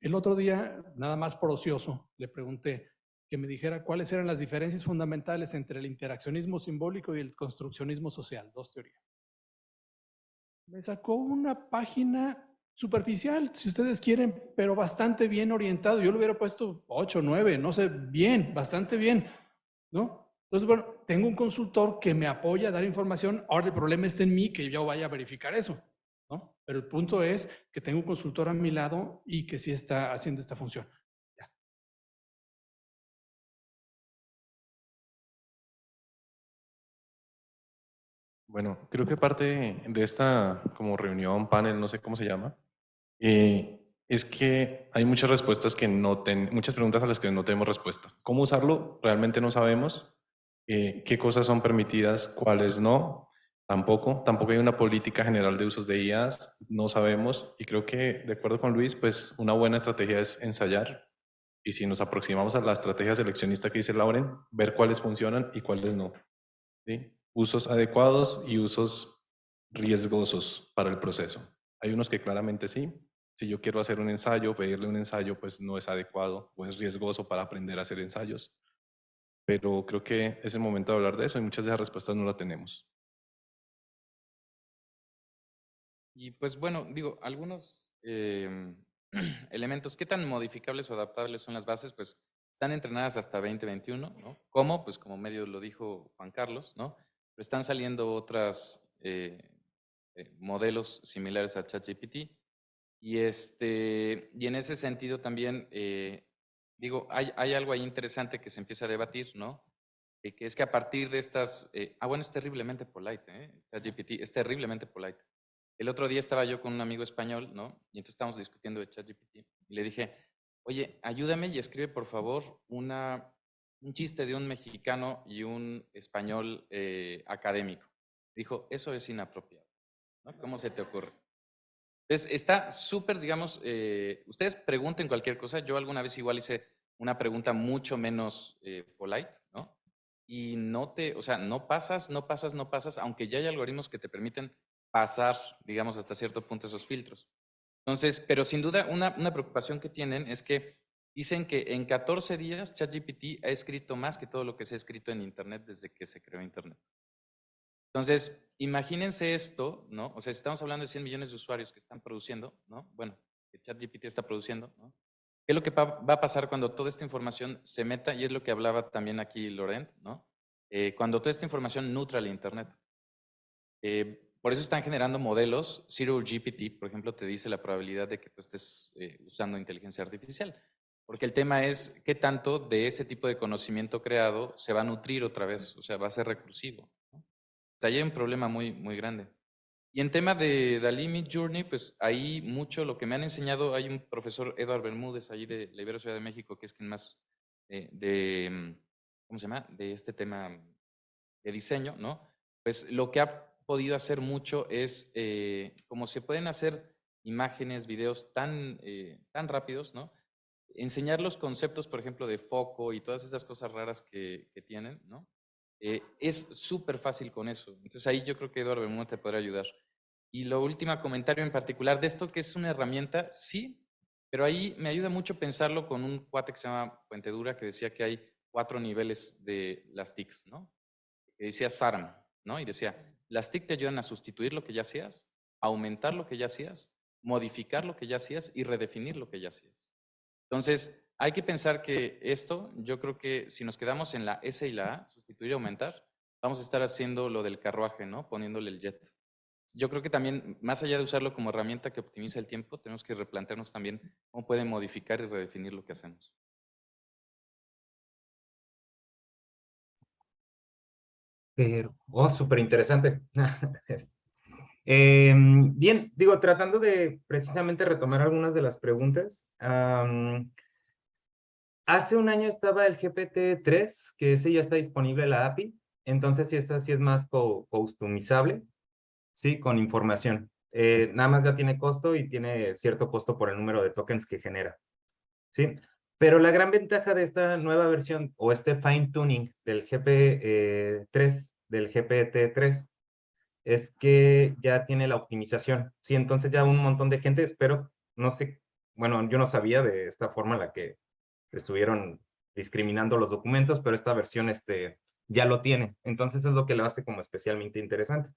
Speaker 3: el otro día, nada más por ocioso, le pregunté que me dijera cuáles eran las diferencias fundamentales entre el interaccionismo simbólico y el construccionismo social, dos teorías. Me sacó una página superficial, si ustedes quieren, pero bastante bien orientado. Yo le hubiera puesto 8, 9, no sé, bien, bastante bien, ¿no? Entonces, bueno, tengo un consultor que me apoya a dar información. Ahora el problema está en mí, que yo vaya a verificar eso, ¿no? Pero el punto es que tengo un consultor a mi lado y que sí está haciendo esta función. Ya.
Speaker 2: Bueno, creo que parte de esta como reunión, panel, no sé cómo se llama, es que hay muchas respuestas que muchas preguntas a las que no tenemos respuesta. ¿Cómo usarlo? Realmente no sabemos. ¿Qué cosas son permitidas? ¿Cuáles no? Tampoco hay una política general de usos de IAs, no sabemos. Y creo que, de acuerdo con Luis, pues una buena estrategia es ensayar. Y si nos aproximamos a la estrategia seleccionista que dice Lauren, ver cuáles funcionan y cuáles no. ¿Sí? Usos adecuados y usos riesgosos para el proceso. Hay unos que claramente sí. Si yo quiero hacer un ensayo, pedirle un ensayo, pues no es adecuado o es riesgoso para aprender a hacer ensayos. Pero creo que es el momento de hablar de eso y muchas de esas respuestas no las tenemos.
Speaker 4: Y pues bueno, digo, algunos elementos, ¿qué tan modificables o adaptables son las bases? Pues están entrenadas hasta 2021, ¿no? ¿Cómo? Pues como medio lo dijo Juan Carlos, ¿no? Pero están saliendo otras modelos similares a ChatGPT. Y en ese sentido también, digo, hay algo ahí interesante que se empieza a debatir, ¿no? Que es que a partir de estas, bueno, es terriblemente polite, ChatGPT es terriblemente polite. El otro día estaba yo con un amigo español, ¿no? Y entonces estábamos discutiendo de ChatGPT. Y le dije, oye, ayúdame y escribe por favor un chiste de un mexicano y un español académico. Dijo, eso es inapropiado, ¿no? ¿Cómo se te ocurre? Entonces, está súper, digamos, ustedes pregunten cualquier cosa. Yo alguna vez igual hice una pregunta mucho menos polite, ¿no? Y o sea, no pasas, aunque ya hay algoritmos que te permiten pasar, digamos, hasta cierto punto esos filtros. Entonces, pero sin duda, una preocupación que tienen es que dicen que en 14 días ChatGPT ha escrito más que todo lo que se ha escrito en Internet desde que se creó Internet. Entonces, imagínense esto, ¿no? O sea, si estamos hablando de 100 millones de usuarios que están produciendo, ¿no? Bueno, que ChatGPT está produciendo, ¿no? ¿Qué es lo que va a pasar cuando toda esta información se meta? Y es lo que hablaba también aquí Laurent, ¿no? Cuando toda esta información nutra el Internet. Por eso están generando modelos. Zero GPT, por ejemplo, te dice la probabilidad de que tú estés usando inteligencia artificial. Porque el tema es qué tanto de ese tipo de conocimiento creado se va a nutrir otra vez, o sea, va a ser recursivo, ¿no? O sea, ahí hay un problema muy, muy grande. Y en tema de DALL-E Midjourney, pues ahí mucho lo que me han enseñado, hay un profesor, Eduardo Bermúdez, ahí de la Ibero Ciudad de México, que es quien más ¿cómo se llama? De este tema de diseño, ¿no? Pues lo que ha podido hacer mucho es, como se pueden hacer imágenes, videos tan rápidos, ¿no? Enseñar los conceptos, por ejemplo, de foco y todas esas cosas raras que tienen, ¿no? Es súper fácil con eso. Entonces ahí yo creo que Eduardo Bermúdez te podrá ayudar. Y lo último comentario en particular de esto, que es una herramienta, sí, pero ahí me ayuda mucho pensarlo con un cuate que se llama Puente Dura, que decía que hay 4 niveles de las TICs, ¿no? Que decía SARM, ¿no? Y decía, las TIC te ayudan a sustituir lo que ya hacías, aumentar lo que ya hacías, modificar lo que ya hacías y redefinir lo que ya hacías. Entonces, hay que pensar que esto, yo creo que si nos quedamos en la S y la A, sustituir y aumentar, vamos a estar haciendo lo del carruaje, ¿no? Poniéndole el jet. Yo creo que también, más allá de usarlo como herramienta que optimiza el tiempo, tenemos que replantearnos también cómo puede modificar y redefinir lo que hacemos.
Speaker 5: Súper interesante. Bien, digo, tratando de precisamente retomar algunas de las preguntas. Hace un año estaba el GPT-3, que ese ya está disponible en la API. Entonces, esa sí es más customizable, sí, con información. Nada más ya tiene costo y tiene cierto costo por el número de tokens que genera, ¿sí? Pero la gran ventaja de esta nueva versión o este fine tuning del GPT-3, es que ya tiene la optimización. Sí, entonces ya un montón de gente, espero, no sé, bueno, yo no sabía de esta forma en la que estuvieron discriminando los documentos, pero esta versión ya lo tiene. Entonces es lo que lo hace como especialmente interesante.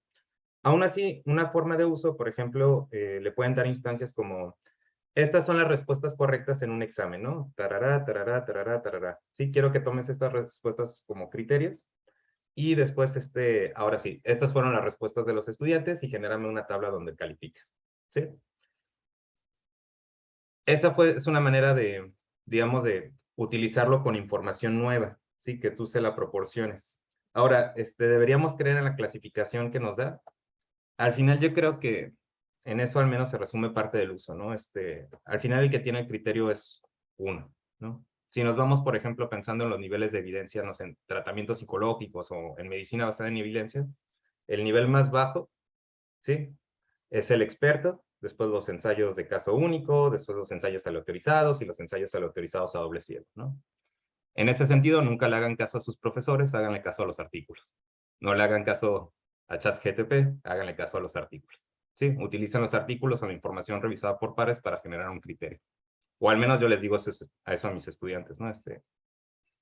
Speaker 5: Aún así, una forma de uso, por ejemplo, le pueden dar instancias como, estas son las respuestas correctas en un examen, ¿no? Tarará, tarará, tarará, tarará. Sí, quiero que tomes estas respuestas como criterios. Y después, ahora sí, estas fueron las respuestas de los estudiantes y genérame una tabla donde califiques. ¿Sí? Esa es una manera de, digamos, de utilizarlo con información nueva, ¿sí? Que tú se la proporciones. Ahora, deberíamos creer en la clasificación que nos da. Al final yo creo que en eso al menos se resume parte del uso, ¿no? Al final el que tiene el criterio es uno, ¿no? Si nos vamos, por ejemplo, pensando en los niveles de evidencia, no sé, en tratamientos psicológicos o en medicina basada en evidencia, el nivel más bajo, ¿sí? Es el experto, después los ensayos de caso único, después los ensayos aleatorizados y los ensayos aleatorizados a doble ciego, ¿no? En ese sentido, nunca le hagan caso a sus profesores, háganle caso a los artículos. No le hagan caso a ChatGPT, háganle caso a los artículos. ¿Sí? Utilicen los artículos o la información revisada por pares para generar un criterio. O al menos yo les digo eso a mis estudiantes, ¿no?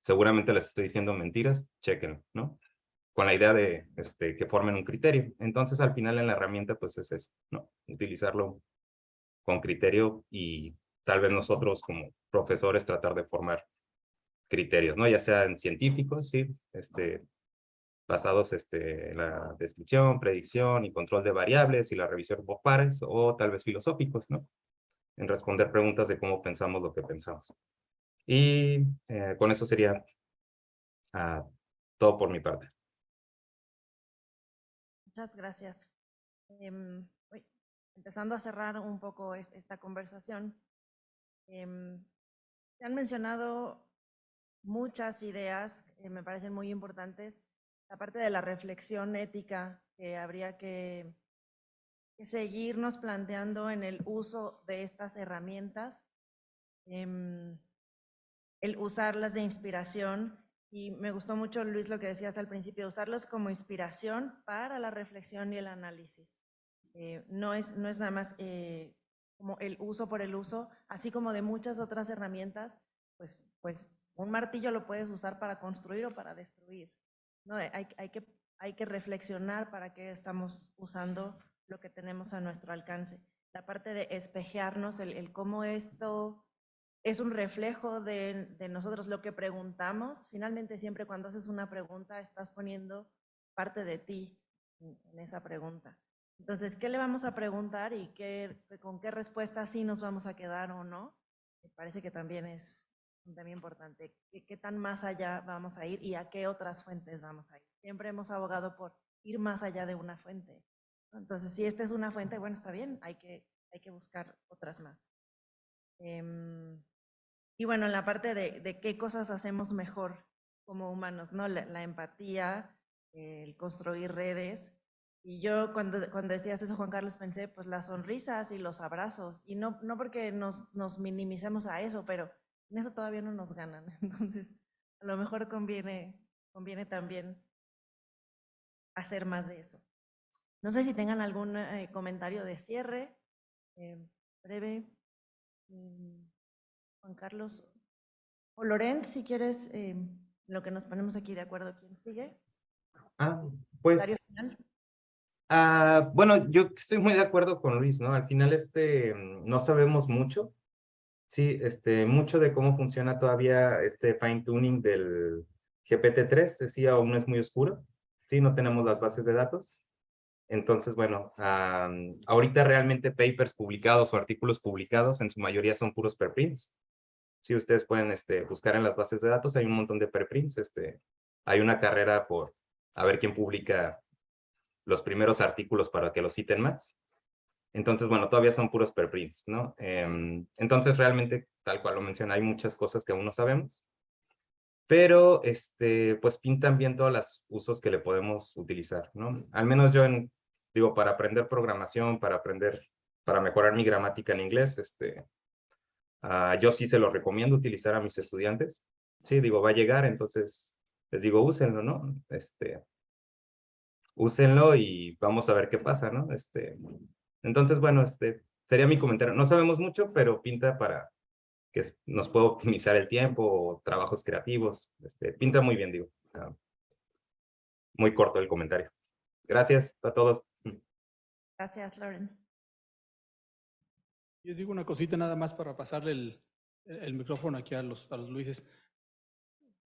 Speaker 5: Seguramente les estoy diciendo mentiras, chequen, ¿no? Con la idea de que formen un criterio. Entonces, al final en la herramienta, pues es eso, ¿no? Utilizarlo con criterio y tal vez nosotros como profesores tratar de formar criterios, ¿no? Ya sean científicos, ¿sí? Basados en la descripción, predicción y control de variables y la revisión por pares, o tal vez filosóficos, ¿no? En responder preguntas de cómo pensamos lo que pensamos. Y con eso sería todo por mi parte.
Speaker 1: Muchas gracias. Empezando a cerrar un poco esta conversación, se han mencionado muchas ideas que me parecen muy importantes. La parte de la reflexión ética que habría que seguirnos planteando en el uso de estas herramientas, el usarlas de inspiración. Y me gustó mucho, Luis, lo que decías al principio, usarlos como inspiración para la reflexión y el análisis. No es nada más como el uso por el uso, así como de muchas otras herramientas, pues un martillo lo puedes usar para construir o para destruir, ¿no? Hay que reflexionar para qué estamos usando lo que tenemos a nuestro alcance. La parte de espejearnos, el cómo esto es un reflejo de nosotros, lo que preguntamos. Finalmente, siempre cuando haces una pregunta, estás poniendo parte de ti en esa pregunta. Entonces, ¿qué le vamos a preguntar y con qué respuesta sí nos vamos a quedar o no? Me parece que también es un tema importante. ¿Qué tan más allá vamos a ir y a qué otras fuentes vamos a ir? Siempre hemos abogado por ir más allá de una fuente. Entonces, si esta es una fuente, bueno, está bien, hay que buscar otras más. Y bueno, en la parte de qué cosas hacemos mejor como humanos, ¿no? La empatía, el construir redes. Y yo cuando decías eso, Juan Carlos, pensé, pues las sonrisas y los abrazos. Y no porque nos minimicemos a eso, pero en eso todavía no nos ganan. Entonces, a lo mejor conviene también hacer más de eso. No sé si tengan algún comentario de cierre, breve. Juan Carlos o Lorenz, si quieres, lo que nos ponemos aquí de acuerdo, ¿quién sigue?
Speaker 5: Pues, bueno, yo estoy muy de acuerdo con Luis, ¿no? Al final, no sabemos mucho, sí, mucho de cómo funciona todavía este fine tuning del GPT-3, decía, aún es muy oscuro, sí, no tenemos las bases de datos. Entonces, bueno, ahorita realmente papers publicados o artículos publicados en su mayoría son puros preprints. Si ustedes pueden buscar en las bases de datos, hay un montón de preprints. Hay una carrera por a ver quién publica los primeros artículos para que los citen más. Entonces, bueno, todavía son puros preprints, ¿no? Entonces, realmente, tal cual lo menciona, hay muchas cosas que aún no sabemos. Pero, pues pintan bien todos los usos que le podemos utilizar, ¿no? Al menos yo, digo, para aprender programación, para mejorar mi gramática en inglés, yo sí se lo recomiendo utilizar a mis estudiantes. Sí, digo, va a llegar, entonces les digo, úsenlo, ¿no? úsenlo y vamos a ver qué pasa, ¿no? Entonces, bueno, sería mi comentario. No sabemos mucho, pero pinta para que nos pueda optimizar el tiempo o trabajos creativos. Pinta muy bien, digo. Muy corto el comentario. Gracias a todos.
Speaker 1: Gracias, Loren.
Speaker 3: Y les digo una cosita nada más para pasarle el micrófono aquí a los Luises.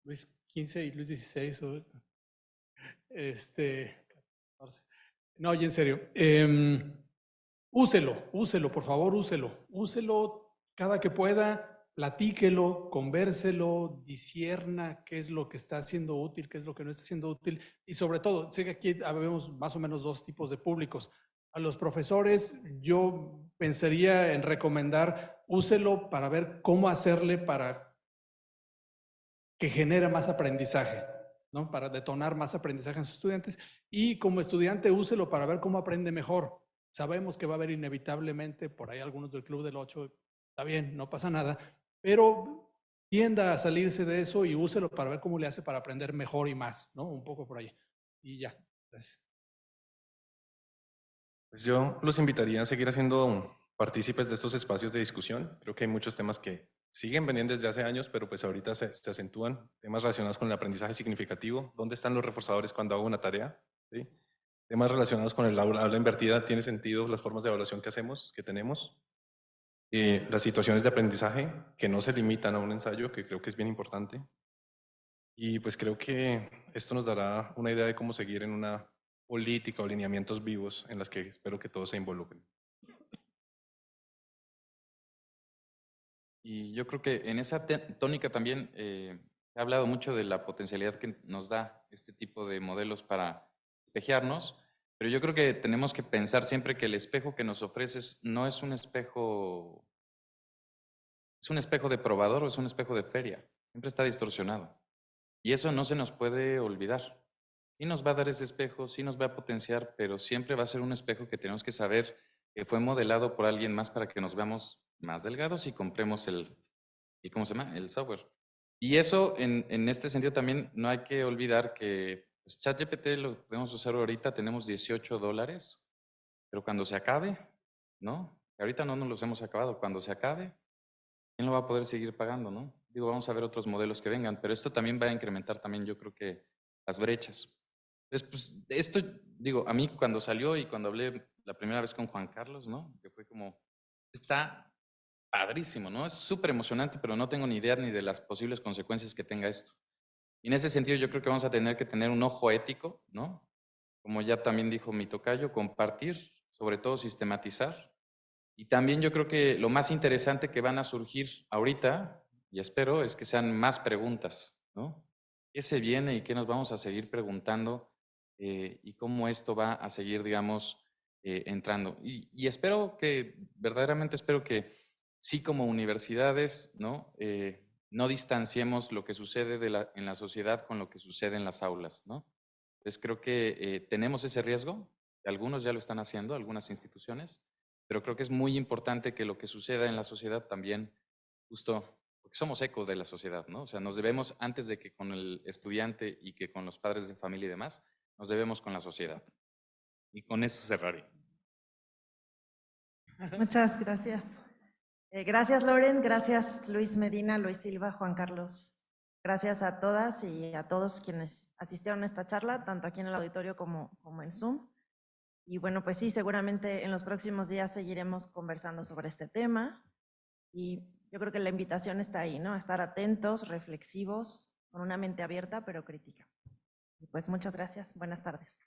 Speaker 3: Luis 15 y Luis 16. 14. No, y en serio. Úselo, por favor, úselo cada que pueda, platíquelo, convérselo, discierna qué es lo que está siendo útil, qué es lo que no está siendo útil, y sobre todo, sé que aquí vemos más o menos dos tipos de públicos. A los profesores, yo pensaría en recomendar, úselo para ver cómo hacerle para que genere más aprendizaje, ¿no? Para detonar más aprendizaje en sus estudiantes, y como estudiante, úselo para ver cómo aprende mejor. Sabemos que va a haber inevitablemente por ahí algunos del Club del 8, está bien, no pasa nada, pero tienda a salirse de eso y úselo para ver cómo le hace para aprender mejor y más, ¿no? Un poco por ahí. Y ya, gracias.
Speaker 2: Pues yo los invitaría a seguir haciendo partícipes de estos espacios de discusión. Creo que hay muchos temas que siguen veniendo desde hace años, pero pues ahorita se acentúan. Temas relacionados con el aprendizaje significativo. ¿Dónde están los reforzadores cuando hago una tarea? ¿Sí? Temas relacionados con el aula invertida. ¿Tiene sentido las formas de evaluación que hacemos, que tenemos? Las situaciones de aprendizaje que no se limitan a un ensayo, que creo que es bien importante. Y pues creo que esto nos dará una idea de cómo seguir en una política o lineamientos vivos en las que espero que todos se involucren.
Speaker 4: Y yo creo que en esa tónica también he hablado mucho de la potencialidad que nos da este tipo de modelos para espejearnos, pero yo creo que tenemos que pensar siempre que el espejo que nos ofreces no es un espejo de probador o es un espejo de feria, siempre está distorsionado. Y eso no se nos puede olvidar. Sí nos va a dar ese espejo, sí nos va a potenciar, pero siempre va a ser un espejo que tenemos que saber que fue modelado por alguien más para que nos veamos más delgados y compremos ¿cómo se llama? El software. Y eso, en este sentido también, no hay que olvidar que pues, ChatGPT lo podemos usar ahorita, tenemos $18, pero cuando se acabe, ¿no? Ahorita no nos los hemos acabado, cuando se acabe, ¿quién lo va a poder seguir pagando, no? Digo, vamos a ver otros modelos que vengan, pero esto también va a incrementar también, yo creo que las brechas. Entonces, pues, esto, digo, a mí cuando salió y cuando hablé la primera vez con Juan Carlos, ¿no? Que fue como, está padrísimo, ¿no? Es súper emocionante, pero no tengo ni idea ni de las posibles consecuencias que tenga esto. Y en ese sentido yo creo que vamos a tener que tener un ojo ético, ¿no? Como ya también dijo mi tocayo, compartir, sobre todo sistematizar. Y también yo creo que lo más interesante que van a surgir ahorita, y espero, es que sean más preguntas, ¿no? ¿Qué se viene y qué nos vamos a seguir preguntando? Y cómo esto va a seguir, digamos, entrando. Y espero que, verdaderamente espero que sí como universidades, ¿no? No distanciemos lo que sucede en la sociedad con lo que sucede en las aulas, ¿no? Entonces creo que tenemos ese riesgo, algunos ya lo están haciendo, algunas instituciones, pero creo que es muy importante que lo que suceda en la sociedad también, justo, porque somos eco de la sociedad, ¿no? O sea, nos debemos, antes de que con el estudiante y que con los padres de familia y demás, nos debemos con la sociedad. Y con eso cerraré.
Speaker 1: Muchas gracias. Gracias, Loren. Gracias, Luis Medina, Luis Silva, Juan Carlos. Gracias a todas y a todos quienes asistieron a esta charla, tanto aquí en el auditorio como en Zoom. Y bueno, pues sí, seguramente en los próximos días seguiremos conversando sobre este tema. Y yo creo que la invitación está ahí, ¿no? A estar atentos, reflexivos, con una mente abierta, pero crítica. Y pues muchas gracias. Buenas tardes.